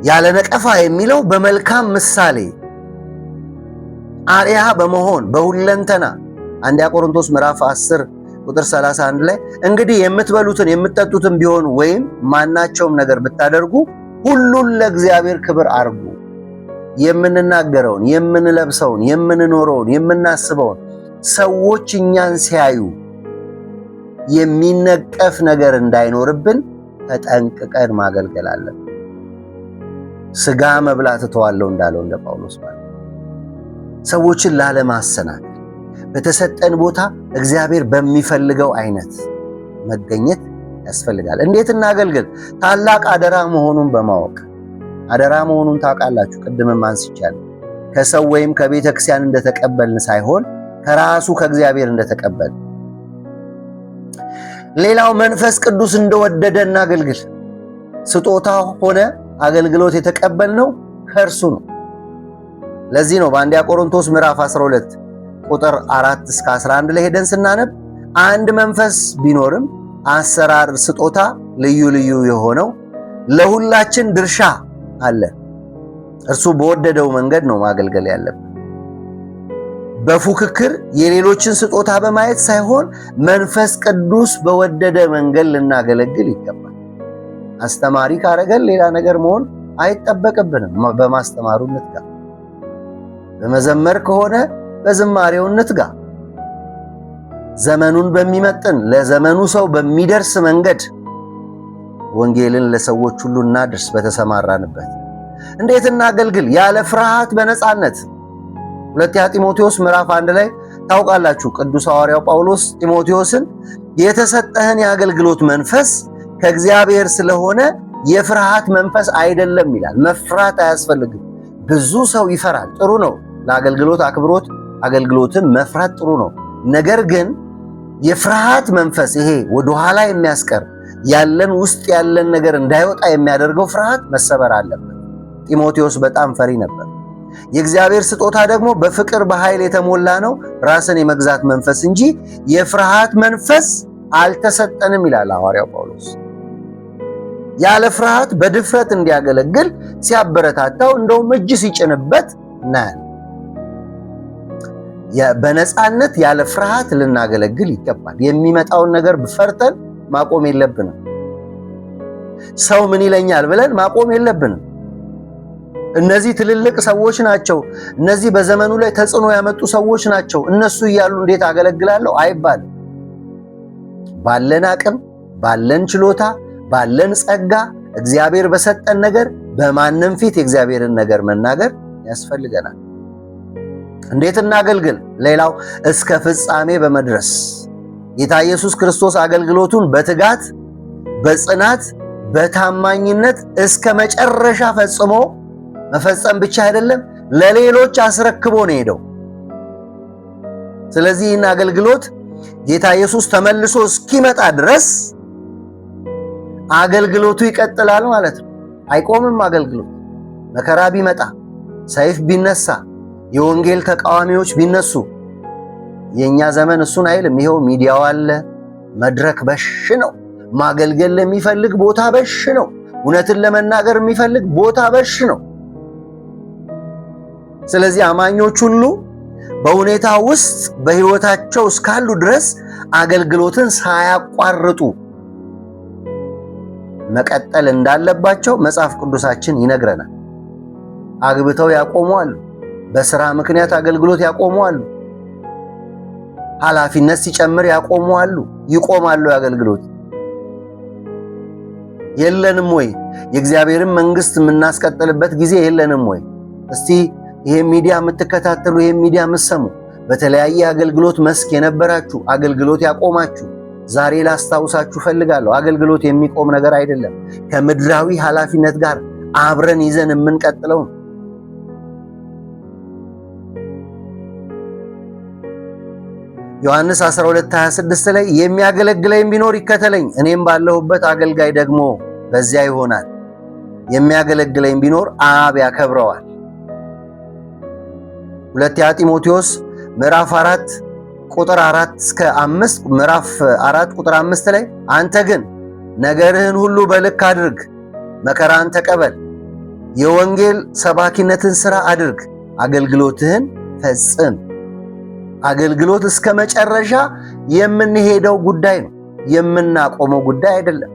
ያለ ነቀፋ የሚለው በመልካም ምሳሌ አርአያ በመሆን በሁለንተና አንደኛ ቆሮንቶስ ምዕራፍ 10 ቁጥር 31 ላይ እንግዲህ የምትበሉትን የምትጠጡትን ቢሆን ወይም ማናቸውም ነገር ብታደርጉ ሁሉን ለእግዚአብሔር ክብር አርጉ። የምንናገረውን፣ የምንለብሰውን፣ የምንኖረውን፣ የምናስበውን ሰዎች እኛን ሲያዩ የሚነቀፍ ነገር እንዳይኖርብን ተጠንቅቀን ማገልገል አለን። ስጋ መብላት እተዋለሁ እንዳለው እንደ ጳውሎስ ማለት ሰዎችን ላለማሰናከል በተሰጠን ቦታ እግዚአብሔር በሚፈልገው አይነት መገኘት ያስፈልጋል። እንዴት እናገልግል? ታላቅ አደራ መሆኑን በማወቅ አደራ መሆኑን ታውቃላችሁ። ቅድምም አንስቻለሁ። ከሰው ወይም ከቤተ ክርስቲያን እንደተቀበልን ሳይሆን ከራሱ ከእግዚአብሔር እንደተቀበልን። ሌላው መንፈስ ቅዱስ እንደወደደ እናገልግል። ስጦታ ሆነ አገልግሎት የተቀበልነው ከእርሱ ነው። ለዚህ ነው በአንደኛ ቆሮንቶስ ምዕራፍ 12 ቁጥር 4 እስከ 11 ላይ ሄደን ስናነብ አንድ መንፈስ ቢኖርም አሰራር፣ ስጦታ ልዩ ልዩ የሆነው ለሁላችን ድርሻ አለ። እርሱ በወደደው መንገድ ነው ማገልገል ያለብን። በፉክክር የሌሎችን ስጦታ በማየት ሳይሆን መንፈስ ቅዱስ በወደደ መንገድ ልናገለግል ይገባል። አስተማሪ ካረገን ሌላ ነገር መሆን አይጠበቅብንም። በማስተማሩ እንትጋ። በመዘመር ከሆነ በዝማሬው እንትጋ። ዘመኑን በሚመጥን ለዘመኑ ሰው በሚደርስ መንገድ ወንጌልን ለሰዎች ሁሉ እናድርስ። በተሰማራንበት እንዴት እናገልግል? ያለ ፍርሃት በነፃነት። ሁለተኛ ጢሞቴዎስ ምዕራፍ 1 ላይ ታውቃላችሁ፣ ቅዱስ ሐዋርያው ጳውሎስ ጢሞቴዎስን የተሰጠህን የአገልግሎት መንፈስ ከእግዚአብሔር ስለሆነ የፍርሃት መንፈስ አይደለም ይላል። መፍራት አያስፈልግም። ብዙ ሰው ይፈራል። ጥሩ ነው። ለአገልግሎት አክብሮት፣ አገልግሎትን መፍራት ጥሩ ነው። ነገር ግን የፍርሃት መንፈስ ይሄ ወደኋላ የሚያስቀር ያለን ውስጥ ያለን ነገር እንዳይወጣ የሚያደርገው ፍርሃት መሰበር አለበት። ጢሞቴዎስ በጣም ፈሪ ነበር። የእግዚአብሔር ስጦታ ደግሞ በፍቅር በኃይል የተሞላ ነው፣ ራስን የመግዛት መንፈስ እንጂ የፍርሃት መንፈስ አልተሰጠንም ይላል ሐዋርያው ጳውሎስ። ያለ ፍርሃት በድፍረት እንዲያገለግል ሲያበረታታው፣ እንደውም እጅ ሲጭንበት እናያለን። በነፃነት ያለ ፍርሃት ልናገለግል ይገባል። የሚመጣውን ነገር ፈርተን ማቆም የለብንም። ሰው ምን ይለኛል ብለን ማቆም የለብንም። እነዚህ ትልልቅ ሰዎች ናቸው፣ እነዚህ በዘመኑ ላይ ተጽዕኖ ያመጡ ሰዎች ናቸው፣ እነሱ እያሉ እንዴት አገለግላለሁ አይባልም። ባለን አቅም፣ ባለን ችሎታ፣ ባለን ጸጋ፣ እግዚአብሔር በሰጠን ነገር በማንም ፊት የእግዚአብሔርን ነገር መናገር ያስፈልገናል። እንዴት እናገልግል? ሌላው እስከ ፍጻሜ በመድረስ ጌታ ኢየሱስ ክርስቶስ አገልግሎቱን በትጋት በጽናት በታማኝነት እስከ መጨረሻ ፈጽሞ መፈጸም ብቻ አይደለም፣ ለሌሎች አስረክቦ ነው ሄደው። ስለዚህ ይህን አገልግሎት ጌታ ኢየሱስ ተመልሶ እስኪመጣ ድረስ አገልግሎቱ ይቀጥላል ማለት ነው። አይቆምም አገልግሎት። መከራ ቢመጣ፣ ሰይፍ ቢነሳ፣ የወንጌል ተቃዋሚዎች ቢነሱ የኛ ዘመን እሱን አይልም። ይሄው ሚዲያው አለ፣ መድረክ በሽ ነው። ማገልገል ለሚፈልግ ቦታ በሽ ነው። እውነትን ለመናገር የሚፈልግ ቦታ በሽ ነው። ስለዚህ አማኞች ሁሉ በሁኔታ ውስጥ በሕይወታቸው እስካሉ ድረስ አገልግሎትን ሳያቋርጡ መቀጠል እንዳለባቸው መጽሐፍ ቅዱሳችን ይነግረናል። አግብተው ያቆሙ አሉ። በሥራ ምክንያት አገልግሎት ያቆሙ አሉ። ኃላፊነት ሲጨምር ያቆሙ አሉ። ይቆማሉ። አገልግሎት የለንም ወይ? የእግዚአብሔርን መንግሥት የምናስቀጥልበት ጊዜ የለንም ወይ? እስቲ ይሄ ሚዲያ የምትከታተሉ፣ ይሄ ሚዲያ የምትሰሙ፣ በተለያየ አገልግሎት መስክ የነበራችሁ፣ አገልግሎት ያቆማችሁ ዛሬ ላስታውሳችሁ ፈልጋለሁ። አገልግሎት የሚቆም ነገር አይደለም። ከምድራዊ ኃላፊነት ጋር አብረን ይዘን የምንቀጥለው ዮሐንስ 12:26 ላይ የሚያገለግለኝ ቢኖር ይከተለኝ፣ እኔም ባለሁበት አገልጋይ ደግሞ በዚያ ይሆናል። የሚያገለግለኝ ቢኖር አብ ያከብረዋል። ሁለተኛ ጢሞቴዎስ ምዕራፍ 4 ቁጥር 4 እስከ 5 ምዕራፍ 4 ቁጥር 5 ላይ አንተ ግን ነገርህን ሁሉ በልክ አድርግ፣ መከራን ተቀበል፣ የወንጌል ሰባኪነትን ሥራ አድርግ፣ አገልግሎትህን ፈጽም። አገልግሎት እስከ መጨረሻ የምንሄደው ጉዳይ ነው፣ የምናቆመው ጉዳይ አይደለም።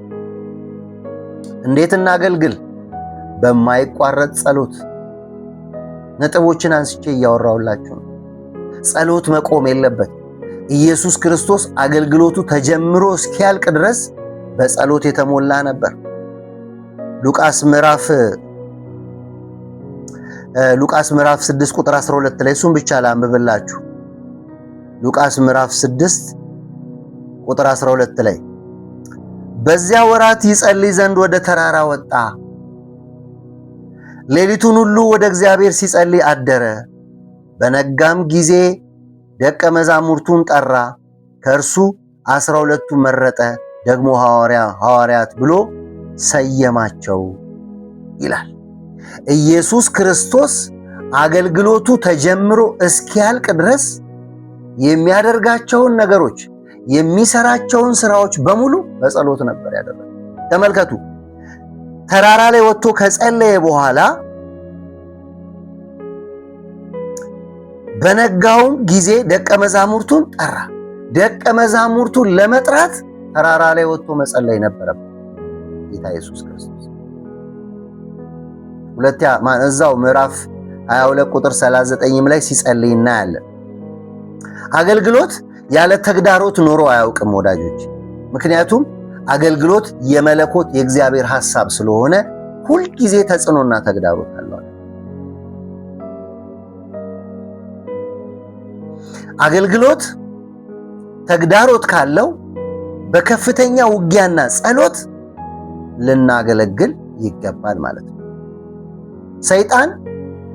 እንዴት እናገልግል? በማይቋረጥ ጸሎት። ነጥቦችን አንስቼ እያወራሁላችሁ ነው። ጸሎት መቆም የለበትም። ኢየሱስ ክርስቶስ አገልግሎቱ ተጀምሮ እስኪያልቅ ድረስ በጸሎት የተሞላ ነበር። ሉቃስ ምዕራፍ 6 ቁጥር 12 ላይ እሱን ብቻ ላንብብላችሁ። ሉቃስ ምዕራፍ 6 ቁጥር 12 ላይ በዚያ ወራት ይጸልይ ዘንድ ወደ ተራራ ወጣ፣ ሌሊቱን ሁሉ ወደ እግዚአብሔር ሲጸልይ አደረ። በነጋም ጊዜ ደቀ መዛሙርቱን ጠራ፣ ከእርሱ 12ቱ መረጠ፣ ደግሞ ሐዋርያት ብሎ ሰየማቸው ይላል። ኢየሱስ ክርስቶስ አገልግሎቱ ተጀምሮ እስኪያልቅ ድረስ የሚያደርጋቸውን ነገሮች፣ የሚሰራቸውን ስራዎች በሙሉ በጸሎት ነበር ያደረገው። ተመልከቱ፣ ተራራ ላይ ወጥቶ ከጸለየ በኋላ በነጋውም ጊዜ ደቀ መዛሙርቱን ጠራ። ደቀ መዛሙርቱን ለመጥራት ተራራ ላይ ወጥቶ መጸለይ ነበረበት ጌታ ኢየሱስ ክርስቶስ። እዛው ምዕራፍ 22 ቁጥር 39 ላይ ሲጸልይ እናያለን። አገልግሎት ያለ ተግዳሮት ኖሮ አያውቅም ወዳጆች። ምክንያቱም አገልግሎት የመለኮት የእግዚአብሔር ሐሳብ ስለሆነ ሁልጊዜ ተጽዕኖና ተግዳሮት አለው። አገልግሎት ተግዳሮት ካለው በከፍተኛ ውጊያና ጸሎት ልናገለግል ይገባል ማለት ነው። ሰይጣን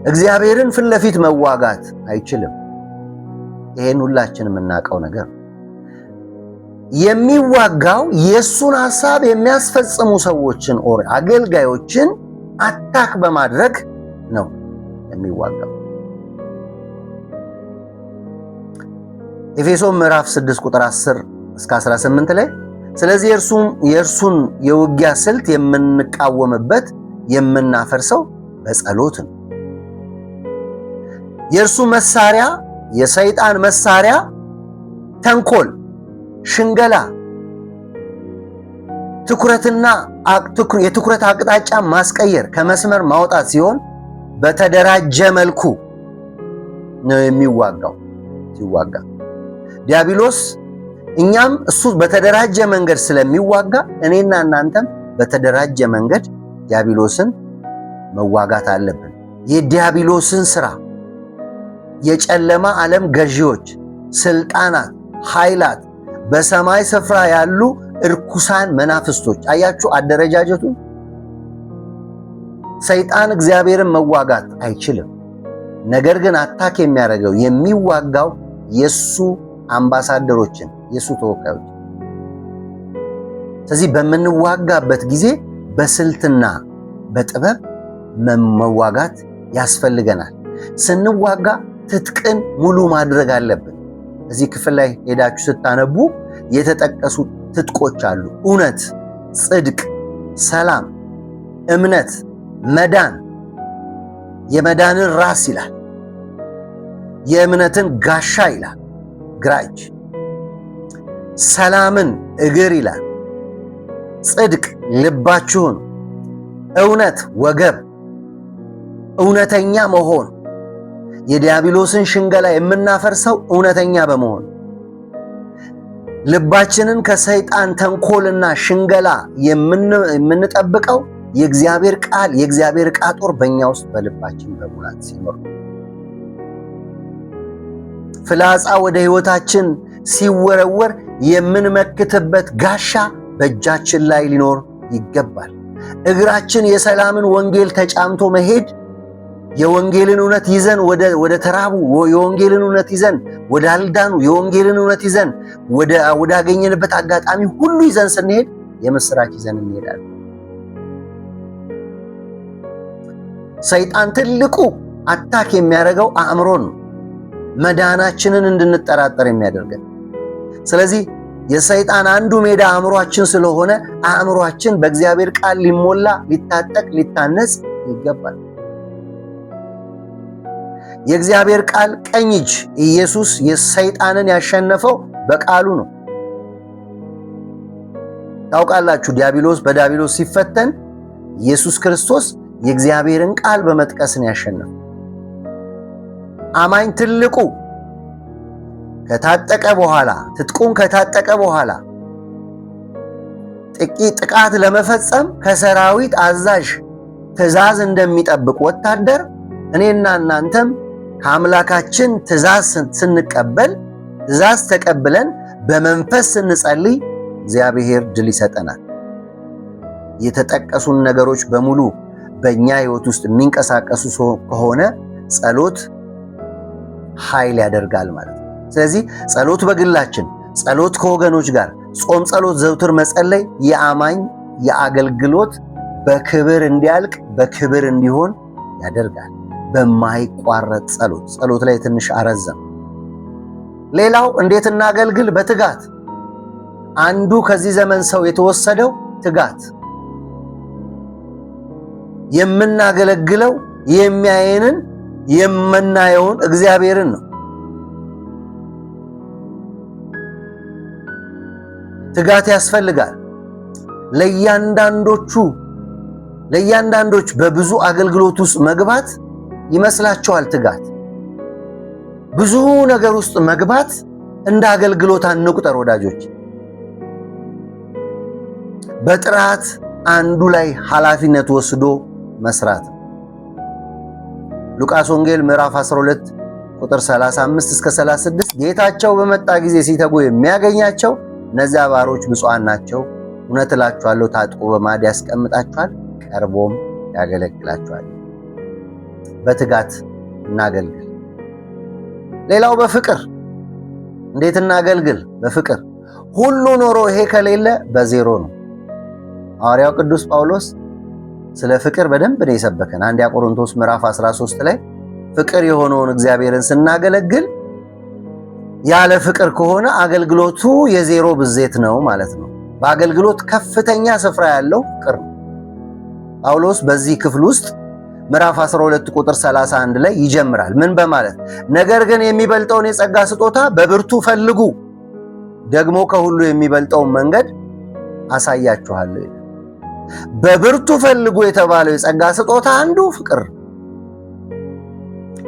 እግዚአብሔርን ፊት ለፊት መዋጋት አይችልም። ይሄን ሁላችንም የምናውቀው ነገር ነው። የሚዋጋው የሱን ሐሳብ የሚያስፈጽሙ ሰዎችን አገልጋዮችን አታክ በማድረግ ነው የሚዋጋው። ኤፌሶን ምዕራፍ 6 ቁጥር 10 እስከ 18 ላይ ስለዚህ የእርሱን የውጊያ ስልት የምንቃወምበት የምናፈርሰው በጸሎት ነው። የእርሱ መሳሪያ የሰይጣን መሳሪያ ተንኮል፣ ሽንገላ፣ የትኩረት አቅጣጫ ማስቀየር፣ ከመስመር ማውጣት ሲሆን በተደራጀ መልኩ ነው የሚዋጋው። ሲዋጋ ዲያብሎስ እኛም እሱ በተደራጀ መንገድ ስለሚዋጋ እኔና እናንተም በተደራጀ መንገድ ዲያብሎስን መዋጋት አለብን። የዲያብሎስን ስራ የጨለማ ዓለም ገዢዎች፣ ስልጣናት፣ ኃይላት፣ በሰማይ ስፍራ ያሉ እርኩሳን መናፍስቶች፣ አያችሁ አደረጃጀቱ። ሰይጣን እግዚአብሔርን መዋጋት አይችልም። ነገር ግን አታክ የሚያደርገው የሚዋጋው የሱ አምባሳደሮችን፣ የሱ ተወካዮች። ስለዚህ በምንዋጋበት ጊዜ በስልትና በጥበብ መዋጋት ያስፈልገናል። ስንዋጋ ትጥቅን ሙሉ ማድረግ አለብን። እዚህ ክፍል ላይ ሄዳችሁ ስታነቡ የተጠቀሱ ትጥቆች አሉ። እውነት፣ ጽድቅ፣ ሰላም፣ እምነት፣ መዳን። የመዳንን ራስ ይላል። የእምነትን ጋሻ ይላል፣ ግራ እጅ። ሰላምን እግር ይላል። ጽድቅ ልባችሁን፣ እውነት ወገብ፣ እውነተኛ መሆን። የዲያብሎስን ሽንገላ የምናፈርሰው እውነተኛ በመሆን ልባችንን ከሰይጣን ተንኮልና ሽንገላ የምንጠብቀው የእግዚአብሔር ቃል የእግዚአብሔር ዕቃ ጦር በእኛ ውስጥ በልባችን በሙላት ሲኖር፣ ፍላጻ ወደ ሕይወታችን ሲወረወር የምንመክትበት ጋሻ በእጃችን ላይ ሊኖር ይገባል። እግራችን የሰላምን ወንጌል ተጫምቶ መሄድ፣ የወንጌልን እውነት ይዘን ወደ ተራቡ፣ የወንጌልን እውነት ይዘን ወደ አልዳኑ፣ የወንጌልን እውነት ይዘን ወዳገኘንበት አጋጣሚ ሁሉ ይዘን ስንሄድ የምስራች ይዘን እንሄዳለን። ሰይጣን ትልቁ አታክ የሚያደርገው አእምሮን ነው፣ መዳናችንን እንድንጠራጠር የሚያደርገን። ስለዚህ የሰይጣን አንዱ ሜዳ አእምሯችን ስለሆነ አእምሯችን በእግዚአብሔር ቃል ሊሞላ፣ ሊታጠቅ፣ ሊታነጽ ይገባል። የእግዚአብሔር ቃል ቀኝ እጅ ኢየሱስ የሰይጣንን ያሸነፈው በቃሉ ነው። ታውቃላችሁ፣ በዲያብሎስ ሲፈተን ኢየሱስ ክርስቶስ የእግዚአብሔርን ቃል በመጥቀስን ያሸነፈው። አማኝ ትልቁ ከታጠቀ በኋላ ትጥቁን ከታጠቀ በኋላ ጥቃት ለመፈጸም ከሰራዊት አዛዥ ትእዛዝ እንደሚጠብቅ ወታደር እኔና እናንተም ከአምላካችን ትእዛዝ ስንቀበል፣ ትእዛዝ ተቀብለን በመንፈስ ስንጸልይ እግዚአብሔር ድል ይሰጠናል። የተጠቀሱን ነገሮች በሙሉ በእኛ ሕይወት ውስጥ የሚንቀሳቀሱ ከሆነ ጸሎት ኃይል ያደርጋል ማለት ነው። ስለዚህ ጸሎት በግላችን፣ ጸሎት ከወገኖች ጋር፣ ጾም፣ ጸሎት ዘውትር መጸለይ የአማኝ የአገልግሎት በክብር እንዲያልቅ በክብር እንዲሆን ያደርጋል። በማይቋረጥ ጸሎት ላይ ትንሽ አረዘም። ሌላው እንዴት እናገልግል? በትጋት። አንዱ ከዚህ ዘመን ሰው የተወሰደው ትጋት። የምናገለግለው የሚያየንን የምናየውን እግዚአብሔርን ነው። ትጋት ያስፈልጋል። ለእያንዳንዶች በብዙ አገልግሎት ውስጥ መግባት ይመስላችኋል? ትጋት ብዙ ነገር ውስጥ መግባት እንደ አገልግሎት አንቁጠር ወዳጆች። በጥራት አንዱ ላይ ኃላፊነት ወስዶ መስራት። ሉቃስ ወንጌል ምዕራፍ 12 ቁጥር 35 እስከ 36 ጌታቸው በመጣ ጊዜ ሲተጉ የሚያገኛቸው እነዚያ ባሮች ብፁዓን ናቸው፣ እውነት እላችኋለሁ ታጥቆ በማዕድ ያስቀምጣቸዋል፣ ቀርቦም ያገለግላቸዋል። በትጋት እናገልግል። ሌላው በፍቅር። እንዴት እናገልግል? በፍቅር። ሁሉ ኖሮ ይሄ ከሌለ በዜሮ ነው። ሐዋርያው ቅዱስ ጳውሎስ ስለ ፍቅር በደንብ ነው የሰበከን። አንደኛ ቆሮንቶስ ምዕራፍ 13 ላይ ፍቅር የሆነውን እግዚአብሔርን ስናገለግል ያለ ፍቅር ከሆነ አገልግሎቱ የዜሮ ብዜት ነው ማለት ነው። በአገልግሎት ከፍተኛ ስፍራ ያለው ፍቅር ነው። ጳውሎስ በዚህ ክፍል ውስጥ ምዕራፍ 12 ቁጥር 31 ላይ ይጀምራል። ምን በማለት? ነገር ግን የሚበልጠውን የጸጋ ስጦታ በብርቱ ፈልጉ፣ ደግሞ ከሁሉ የሚበልጠውን መንገድ አሳያችኋለሁ። በብርቱ ፈልጉ የተባለው የጸጋ ስጦታ አንዱ ፍቅር።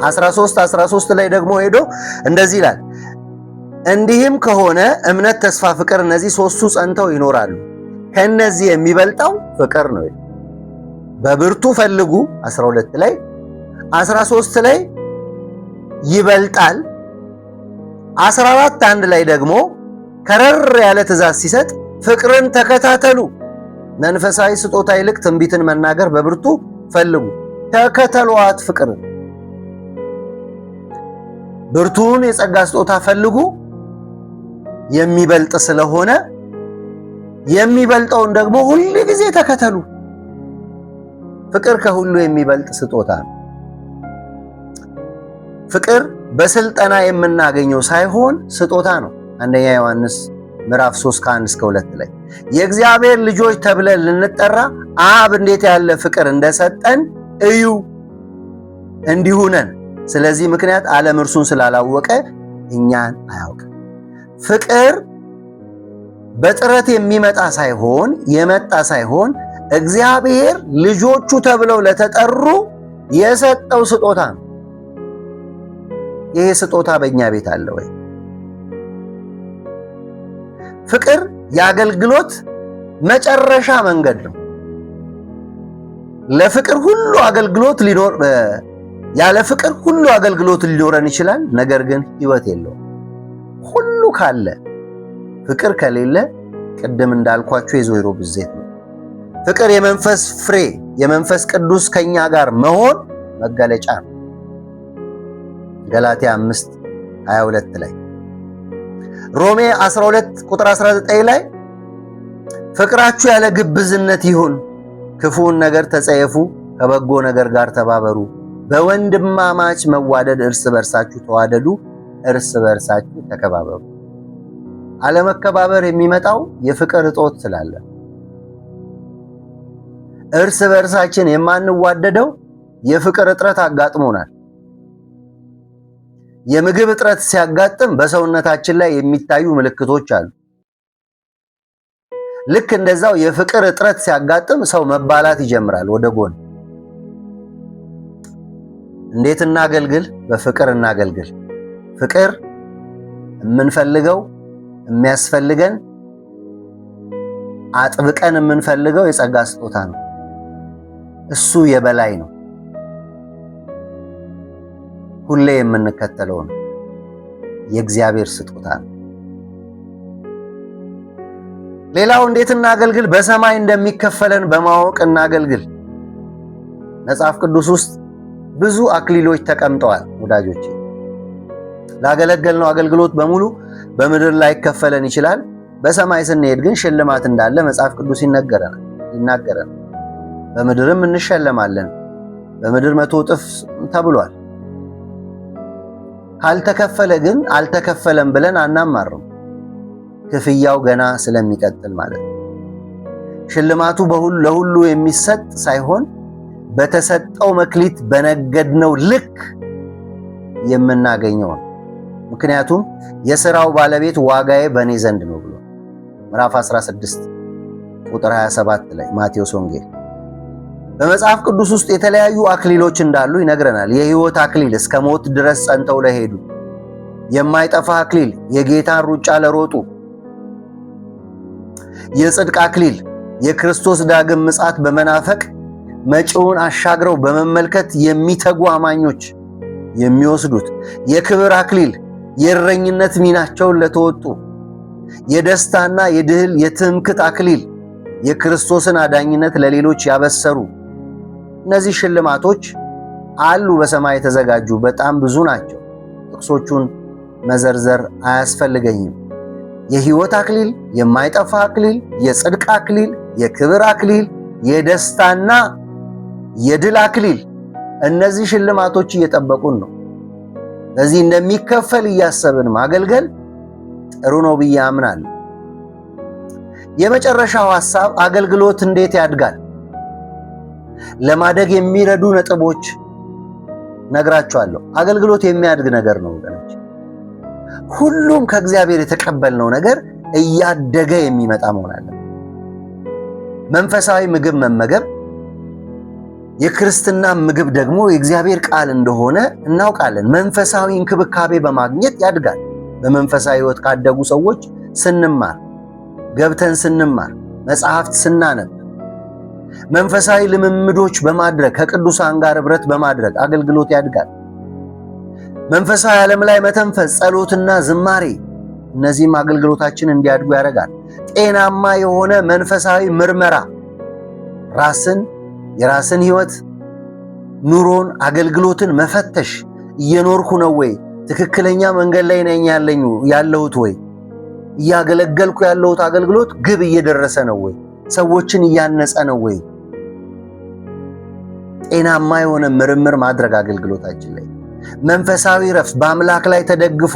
13 ላይ ደግሞ ሄዶ እንደዚህ ይላል፣ እንዲህም ከሆነ እምነት፣ ተስፋ፣ ፍቅር እነዚህ ሶስቱ ጸንተው ይኖራሉ፣ ከነዚህ የሚበልጠው ፍቅር ነው። በብርቱ ፈልጉ 12 ላይ፣ 13 ላይ ይበልጣል፣ 14 1 ላይ ደግሞ ከረር ያለ ትእዛዝ ሲሰጥ ፍቅርን ተከታተሉ፣ መንፈሳዊ ስጦታ ይልቅ ትንቢትን መናገር በብርቱ ፈልጉ። ተከተሏት ፍቅርን። ብርቱን የጸጋ ስጦታ ፈልጉ የሚበልጥ ስለሆነ የሚበልጠውን ደግሞ ሁሉ ጊዜ ተከተሉ። ፍቅር ከሁሉ የሚበልጥ ስጦታ ነው። ፍቅር በስልጠና የምናገኘው ሳይሆን ስጦታ ነው። አንደኛ ዮሐንስ ምዕራፍ 3 ከ1 እስከ 2 ላይ የእግዚአብሔር ልጆች ተብለን ልንጠራ አብ እንዴት ያለ ፍቅር እንደሰጠን እዩ፣ እንዲሁ ነን። ስለዚህ ምክንያት ዓለም እርሱን ስላላወቀ እኛን አያውቅም። ፍቅር በጥረት የሚመጣ ሳይሆን የመጣ ሳይሆን እግዚአብሔር ልጆቹ ተብለው ለተጠሩ የሰጠው ስጦታ ነው። ይሄ ስጦታ በእኛ ቤት አለ ወይ? ፍቅር የአገልግሎት መጨረሻ መንገድ ነው። ለፍቅር ሁሉ አገልግሎት ሊኖር ያለ ፍቅር ሁሉ አገልግሎት ሊኖረን ይችላል። ነገር ግን ሕይወት የለውም። ሁሉ ካለ ፍቅር ከሌለ ቅድም እንዳልኳችሁ የዞይሮ ብዜት ነው። ፍቅር የመንፈስ ፍሬ የመንፈስ ቅዱስ ከኛ ጋር መሆን መገለጫ ነው። ገላትያ 5:22 ላይ ሮሜ 12 ቁጥር 19 ላይ ፍቅራችሁ ያለ ግብዝነት ይሁን፣ ክፉውን ነገር ተጸየፉ፣ ከበጎ ነገር ጋር ተባበሩ፣ በወንድማማች መዋደድ እርስ በርሳችሁ ተዋደዱ፣ እርስ በርሳችሁ ተከባበሩ። አለመከባበር የሚመጣው የፍቅር እጦት ስላለ፣ እርስ በርሳችን የማንዋደደው የፍቅር እጥረት አጋጥሞናል። የምግብ እጥረት ሲያጋጥም በሰውነታችን ላይ የሚታዩ ምልክቶች አሉ። ልክ እንደዛው የፍቅር እጥረት ሲያጋጥም ሰው መባላት ይጀምራል ወደ ጎን። እንዴት እናገልግል? በፍቅር እናገልግል። ፍቅር የምንፈልገው የሚያስፈልገን አጥብቀን የምንፈልገው የጸጋ ስጦታ ነው። እሱ የበላይ ነው። ሁሌ የምንከተለው ነው። የእግዚአብሔር ስጦታ ነው። ሌላው እንዴት እናገልግል? በሰማይ እንደሚከፈለን በማወቅ እናገልግል። መጽሐፍ ቅዱስ ውስጥ ብዙ አክሊሎች ተቀምጠዋል ወዳጆቼ። ላገለገልነው አገልግሎት በሙሉ በምድር ላይ ይከፈለን ይችላል። በሰማይ ስንሄድ ግን ሽልማት እንዳለ መጽሐፍ ቅዱስ ይናገረናል። በምድርም እንሸለማለን፣ በምድር 100 እጥፍ ተብሏል። ካልተከፈለ ግን አልተከፈለም ብለን አናማርም። ክፍያው ገና ስለሚቀጥል ማለት ነው። ሽልማቱ ለሁሉ የሚሰጥ ሳይሆን በተሰጠው መክሊት በነገድነው ልክ የምናገኘው ነው። ምክንያቱም የሥራው ባለቤት ዋጋዬ በእኔ ዘንድ ነው ብሎ ምዕራፍ 16 ቁጥር 27 ላይ ማቴዎስ ወንጌል። በመጽሐፍ ቅዱስ ውስጥ የተለያዩ አክሊሎች እንዳሉ ይነግረናል። የሕይወት አክሊል እስከ ሞት ድረስ ጸንተው ለሄዱ፣ የማይጠፋ አክሊል የጌታን ሩጫ ለሮጡ፣ የጽድቅ አክሊል የክርስቶስ ዳግም ምጽአት በመናፈቅ መጪውን አሻግረው በመመልከት የሚተጉ አማኞች የሚወስዱት፣ የክብር አክሊል የእረኝነት ሚናቸውን ለተወጡ፣ የደስታና የድል የትምክህት አክሊል የክርስቶስን አዳኝነት ለሌሎች ያበሰሩ። እነዚህ ሽልማቶች አሉ በሰማይ የተዘጋጁ፣ በጣም ብዙ ናቸው። ጥቅሶቹን መዘርዘር አያስፈልገኝም። የሕይወት አክሊል፣ የማይጠፋ አክሊል፣ የጽድቅ አክሊል፣ የክብር አክሊል፣ የደስታና የድል አክሊል፣ እነዚህ ሽልማቶች እየጠበቁን ነው። ለዚህ እንደሚከፈል እያሰብን ማገልገል ጥሩ ነው ብዬ አምናለሁ። የመጨረሻው ሐሳብ አገልግሎት እንዴት ያድጋል? ለማደግ የሚረዱ ነጥቦች ነግራቸዋለሁ። አገልግሎት የሚያድግ ነገር ነው ወገኖች። ሁሉም ከእግዚአብሔር የተቀበልነው ነገር እያደገ የሚመጣ መሆን አለበት። መንፈሳዊ ምግብ መመገብ፣ የክርስትና ምግብ ደግሞ የእግዚአብሔር ቃል እንደሆነ እናውቃለን። መንፈሳዊ እንክብካቤ በማግኘት ያድጋል። በመንፈሳዊ ሕይወት ካደጉ ሰዎች ስንማር፣ ገብተን ስንማር፣ መጽሐፍት ስናነብ፣ መንፈሳዊ ልምምዶች በማድረግ ከቅዱሳን ጋር ኅብረት በማድረግ አገልግሎት ያድጋል። መንፈሳዊ ዓለም ላይ መተንፈስ፣ ጸሎትና ዝማሬ፣ እነዚህም አገልግሎታችን እንዲያድጉ ያደርጋል። ጤናማ የሆነ መንፈሳዊ ምርመራ፣ የራስን ሕይወት፣ ኑሮን፣ አገልግሎትን መፈተሽ። እየኖርኩ ነው ወይ? ትክክለኛ መንገድ ላይ ነኝ ያለሁት ወይ? እያገለገልኩ ያለሁት አገልግሎት ግብ እየደረሰ ነው ወይ? ሰዎችን እያነጸ ነው ወይ? ጤናማ የሆነ ምርምር ማድረግ አገልግሎታችን ላይ። መንፈሳዊ ረፍት፣ በአምላክ ላይ ተደግፎ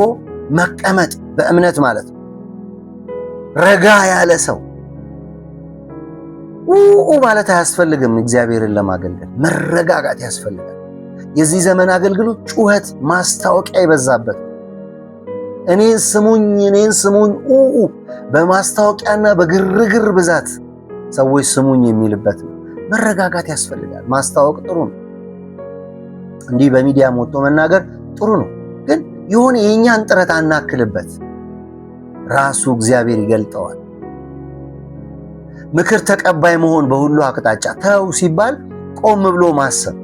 መቀመጥ በእምነት ማለት ነው። ረጋ ያለ ሰው ማለት አያስፈልግም። እግዚአብሔርን ለማገልገል መረጋጋት ያስፈልጋል። የዚህ ዘመን አገልግሎት ጩኸት፣ ማስታወቂያ የበዛበት፣ እኔን ስሙኝ በማስታወቂያና በግርግር ብዛት ሰዎች ስሙኝ የሚልበት ነው። መረጋጋት ያስፈልጋል። ማስታወቅ ጥሩ ነው፣ እንዲህ በሚዲያ ወጥቶ መናገር ጥሩ ነው። ግን የሆነ የእኛን ጥረት አናክልበት፣ ራሱ እግዚአብሔር ይገልጠዋል። ምክር ተቀባይ መሆን በሁሉ አቅጣጫ ተው ሲባል ቆም ብሎ ማሰብ፣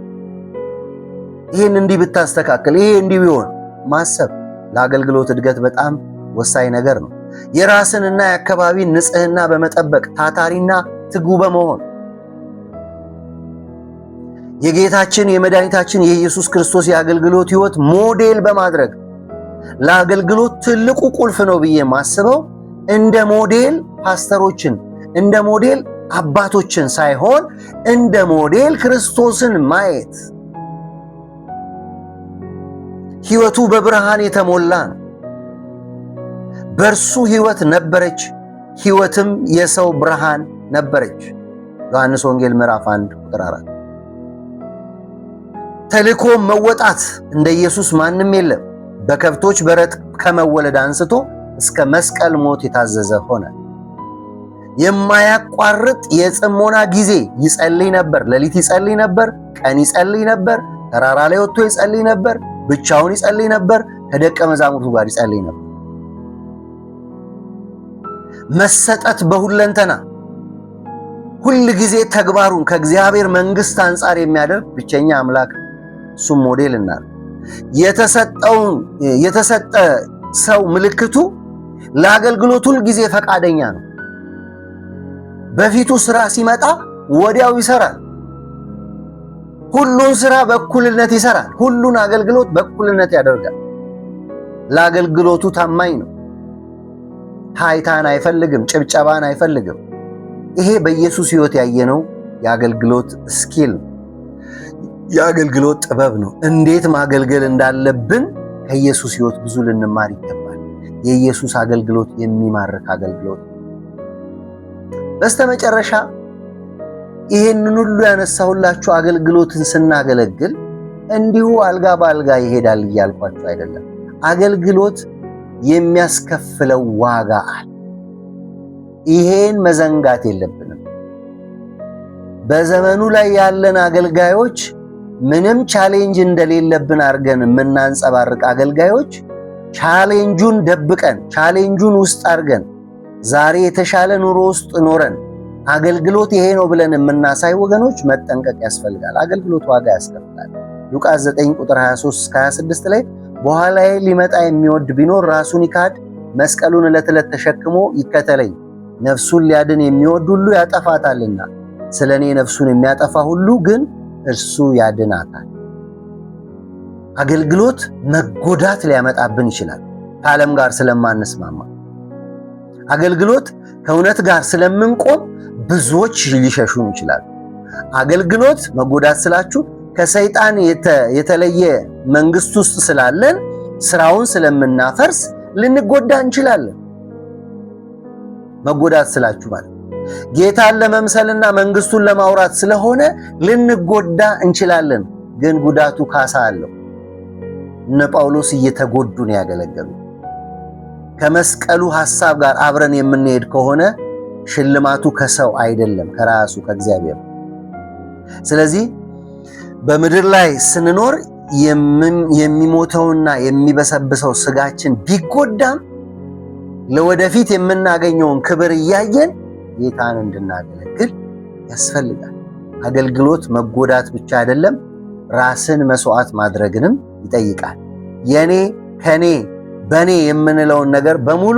ይሄን እንዲህ ብታስተካከል፣ ይሄ እንዲህ ቢሆን ማሰብ ለአገልግሎት እድገት በጣም ወሳኝ ነገር ነው። የራስንና የአካባቢን ንጽህና በመጠበቅ ታታሪና ትጉ በመሆን የጌታችን የመድኃኒታችን የኢየሱስ ክርስቶስ የአገልግሎት ሕይወት ሞዴል በማድረግ ለአገልግሎት ትልቁ ቁልፍ ነው ብዬ ማስበው እንደ ሞዴል ፓስተሮችን እንደ ሞዴል አባቶችን ሳይሆን እንደ ሞዴል ክርስቶስን ማየት። ሕይወቱ በብርሃን የተሞላ ነው። በእርሱ ሕይወት ነበረች፣ ሕይወትም የሰው ብርሃን ነበረች። ዮሐንስ ወንጌል ምዕራፍ 1 ቁጥር 4። ተልእኮ መወጣት እንደ ኢየሱስ ማንም የለም። በከብቶች በረት ከመወለድ አንስቶ እስከ መስቀል ሞት የታዘዘ ሆነ። የማያቋርጥ የጽሞና ጊዜ ይጸልይ ነበር። ሌሊት ይጸልይ ነበር፣ ቀን ይጸልይ ነበር፣ ተራራ ላይ ወጥቶ ይጸልይ ነበር፣ ብቻውን ይጸልይ ነበር፣ ከደቀ መዛሙርቱ ጋር ይጸልይ ነበር። መሰጠት በሁለንተና ሁል ጊዜ ተግባሩን ከእግዚአብሔር መንግሥት አንጻር የሚያደርግ ብቸኛ አምላክ እሱም ሞዴል እናል። የተሰጠ ሰው ምልክቱ ለአገልግሎት ሁል ጊዜ ፈቃደኛ ነው። በፊቱ ስራ ሲመጣ ወዲያው ይሰራል። ሁሉን ስራ በእኩልነት ይሰራል። ሁሉን አገልግሎት በእኩልነት ያደርጋል። ለአገልግሎቱ ታማኝ ነው። ታይታን አይፈልግም፣ ጭብጨባን አይፈልግም። ይሄ በኢየሱስ ሕይወት ያየነው የአገልግሎት ስኪል ነው፣ የአገልግሎት ጥበብ ነው። እንዴት ማገልገል እንዳለብን ከኢየሱስ ሕይወት ብዙ ልንማር ይገባል። የኢየሱስ አገልግሎት የሚማርክ አገልግሎት። በስተመጨረሻ ይሄንን ሁሉ ያነሳሁላችሁ አገልግሎትን ስናገለግል እንዲሁ አልጋ በአልጋ ይሄዳል እያልኳችሁ አይደለም። አገልግሎት የሚያስከፍለው ዋጋ አለ። ይሄን መዘንጋት የለብንም። በዘመኑ ላይ ያለን አገልጋዮች ምንም ቻሌንጅ እንደሌለብን አድርገን የምናንጸባርቅ አገልጋዮች ቻሌንጁን ደብቀን ቻሌንጁን ውስጥ አድርገን ዛሬ የተሻለ ኑሮ ውስጥ ኖረን አገልግሎት ይሄ ነው ብለን የምናሳይ ወገኖች መጠንቀቅ ያስፈልጋል። አገልግሎት ዋጋ ያስከፍላል። ሉቃስ 9 ቁጥር 23 እስከ 26 ላይ በኋላዬ ሊመጣ የሚወድ ቢኖር ራሱን ይካድ፣ መስቀሉን ዕለት ዕለት ተሸክሞ ይከተለኝ። ነፍሱን ሊያድን የሚወድ ሁሉ ያጠፋታልና ስለ እኔ ነፍሱን የሚያጠፋ ሁሉ ግን እርሱ ያድናታል። አገልግሎት መጎዳት ሊያመጣብን ይችላል፣ ከዓለም ጋር ስለማንስማማ። አገልግሎት ከእውነት ጋር ስለምንቆም ብዙዎች ሊሸሹን ይችላሉ። አገልግሎት መጎዳት ስላችሁ ከሰይጣን የተለየ መንግስት ውስጥ ስላለን ስራውን ስለምናፈርስ ልንጎዳ እንችላለን። መጎዳት ስላችሁ ማለት ጌታን ለመምሰልና መንግስቱን ለማውራት ስለሆነ ልንጎዳ እንችላለን። ግን ጉዳቱ ካሳ አለው። እነ ጳውሎስ እየተጎዱ ነው ያገለገሉ። ከመስቀሉ ሐሳብ ጋር አብረን የምንሄድ ከሆነ ሽልማቱ ከሰው አይደለም፣ ከራሱ ከእግዚአብሔር። ስለዚህ በምድር ላይ ስንኖር የሚሞተውና የሚበሰብሰው ስጋችን ቢጎዳም ለወደፊት የምናገኘውን ክብር እያየን ጌታን እንድናገለግል ያስፈልጋል። አገልግሎት መጎዳት ብቻ አይደለም፣ ራስን መስዋዕት ማድረግንም ይጠይቃል። የኔ ከኔ በኔ የምንለውን ነገር በሙሉ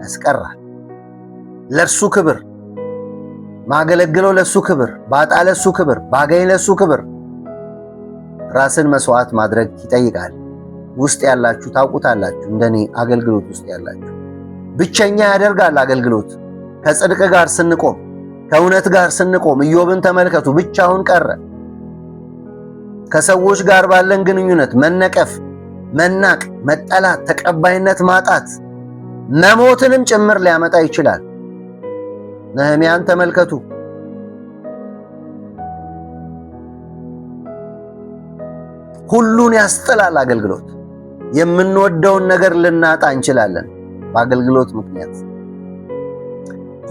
ያስቀራል። ለእርሱ ክብር ማገለግለው፣ ለእሱ ክብር ባጣ፣ ለእሱ ክብር ባገኝ፣ ለእሱ ክብር ራስን መስዋዕት ማድረግ ይጠይቃል። ውስጥ ያላችሁ ታውቁታላችሁ። እንደኔ አገልግሎት ውስጥ ያላችሁ ብቸኛ ያደርጋል አገልግሎት። ከጽድቅ ጋር ስንቆም፣ ከእውነት ጋር ስንቆም፣ ኢዮብን ተመልከቱ፣ ብቻውን ቀረ። ከሰዎች ጋር ባለን ግንኙነት መነቀፍ፣ መናቅ፣ መጠላት፣ ተቀባይነት ማጣት፣ መሞትንም ጭምር ሊያመጣ ይችላል። ነህምያን ተመልከቱ። ሁሉን ያስጥላል አገልግሎት። የምንወደውን ነገር ልናጣ እንችላለን በአገልግሎት ምክንያት።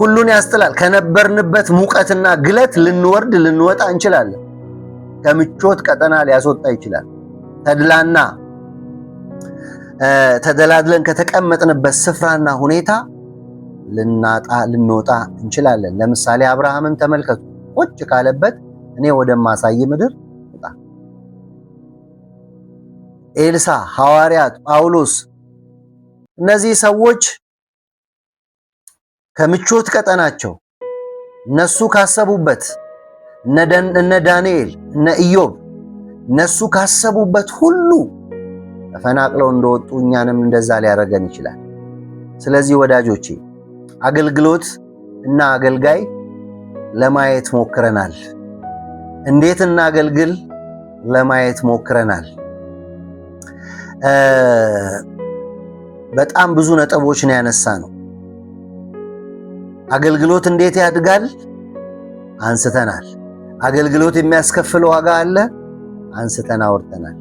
ሁሉን ያስጥላል። ከነበርንበት ሙቀትና ግለት ልንወጣ እንችላለን። ከምቾት ቀጠና ሊያስወጣ ይችላል። ተደላድለን ከተቀመጥንበት ስፍራና ሁኔታ ልንወጣ እንችላለን። ለምሳሌ አብርሃምን ተመልከቱ። ቁጭ ካለበት እኔ ወደማሳይ ምድር ወጣ። ኤልሳ፣ ሐዋርያት፣ ጳውሎስ፣ እነዚህ ሰዎች ከምቾት ቀጠናቸው እነሱ ካሰቡበት እነ ዳንኤል፣ እነ ኢዮብ እነሱ ካሰቡበት ሁሉ ተፈናቅለው እንደወጡ እኛንም እንደዛ ሊያደርገን ይችላል። ስለዚህ ወዳጆቼ አገልግሎት እና አገልጋይ ለማየት ሞክረናል። እንዴት እናገልግል ለማየት ሞክረናል። በጣም ብዙ ነጥቦች ነው ያነሳ ነው። አገልግሎት እንዴት ያድጋል አንስተናል። አገልግሎት የሚያስከፍል ዋጋ አለ አንስተን አውርተናል።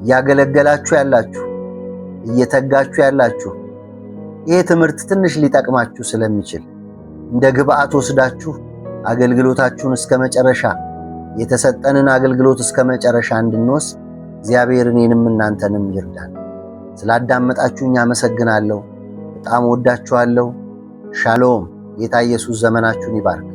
እያገለገላችሁ ያላችሁ፣ እየተጋችሁ ያላችሁ ይሄ ትምህርት ትንሽ ሊጠቅማችሁ ስለሚችል እንደ ግብአት ወስዳችሁ አገልግሎታችሁን እስከመጨረሻ የተሰጠንን አገልግሎት እስከመጨረሻ እንድንወስድ እግዚአብሔር እኔንም እናንተንም ይርዳን። ስላዳመጣችሁኝ አመሰግናለሁ። በጣም ወዳችኋለሁ። ሻሎም። ጌታ ኢየሱስ ዘመናችሁን ይባርክ።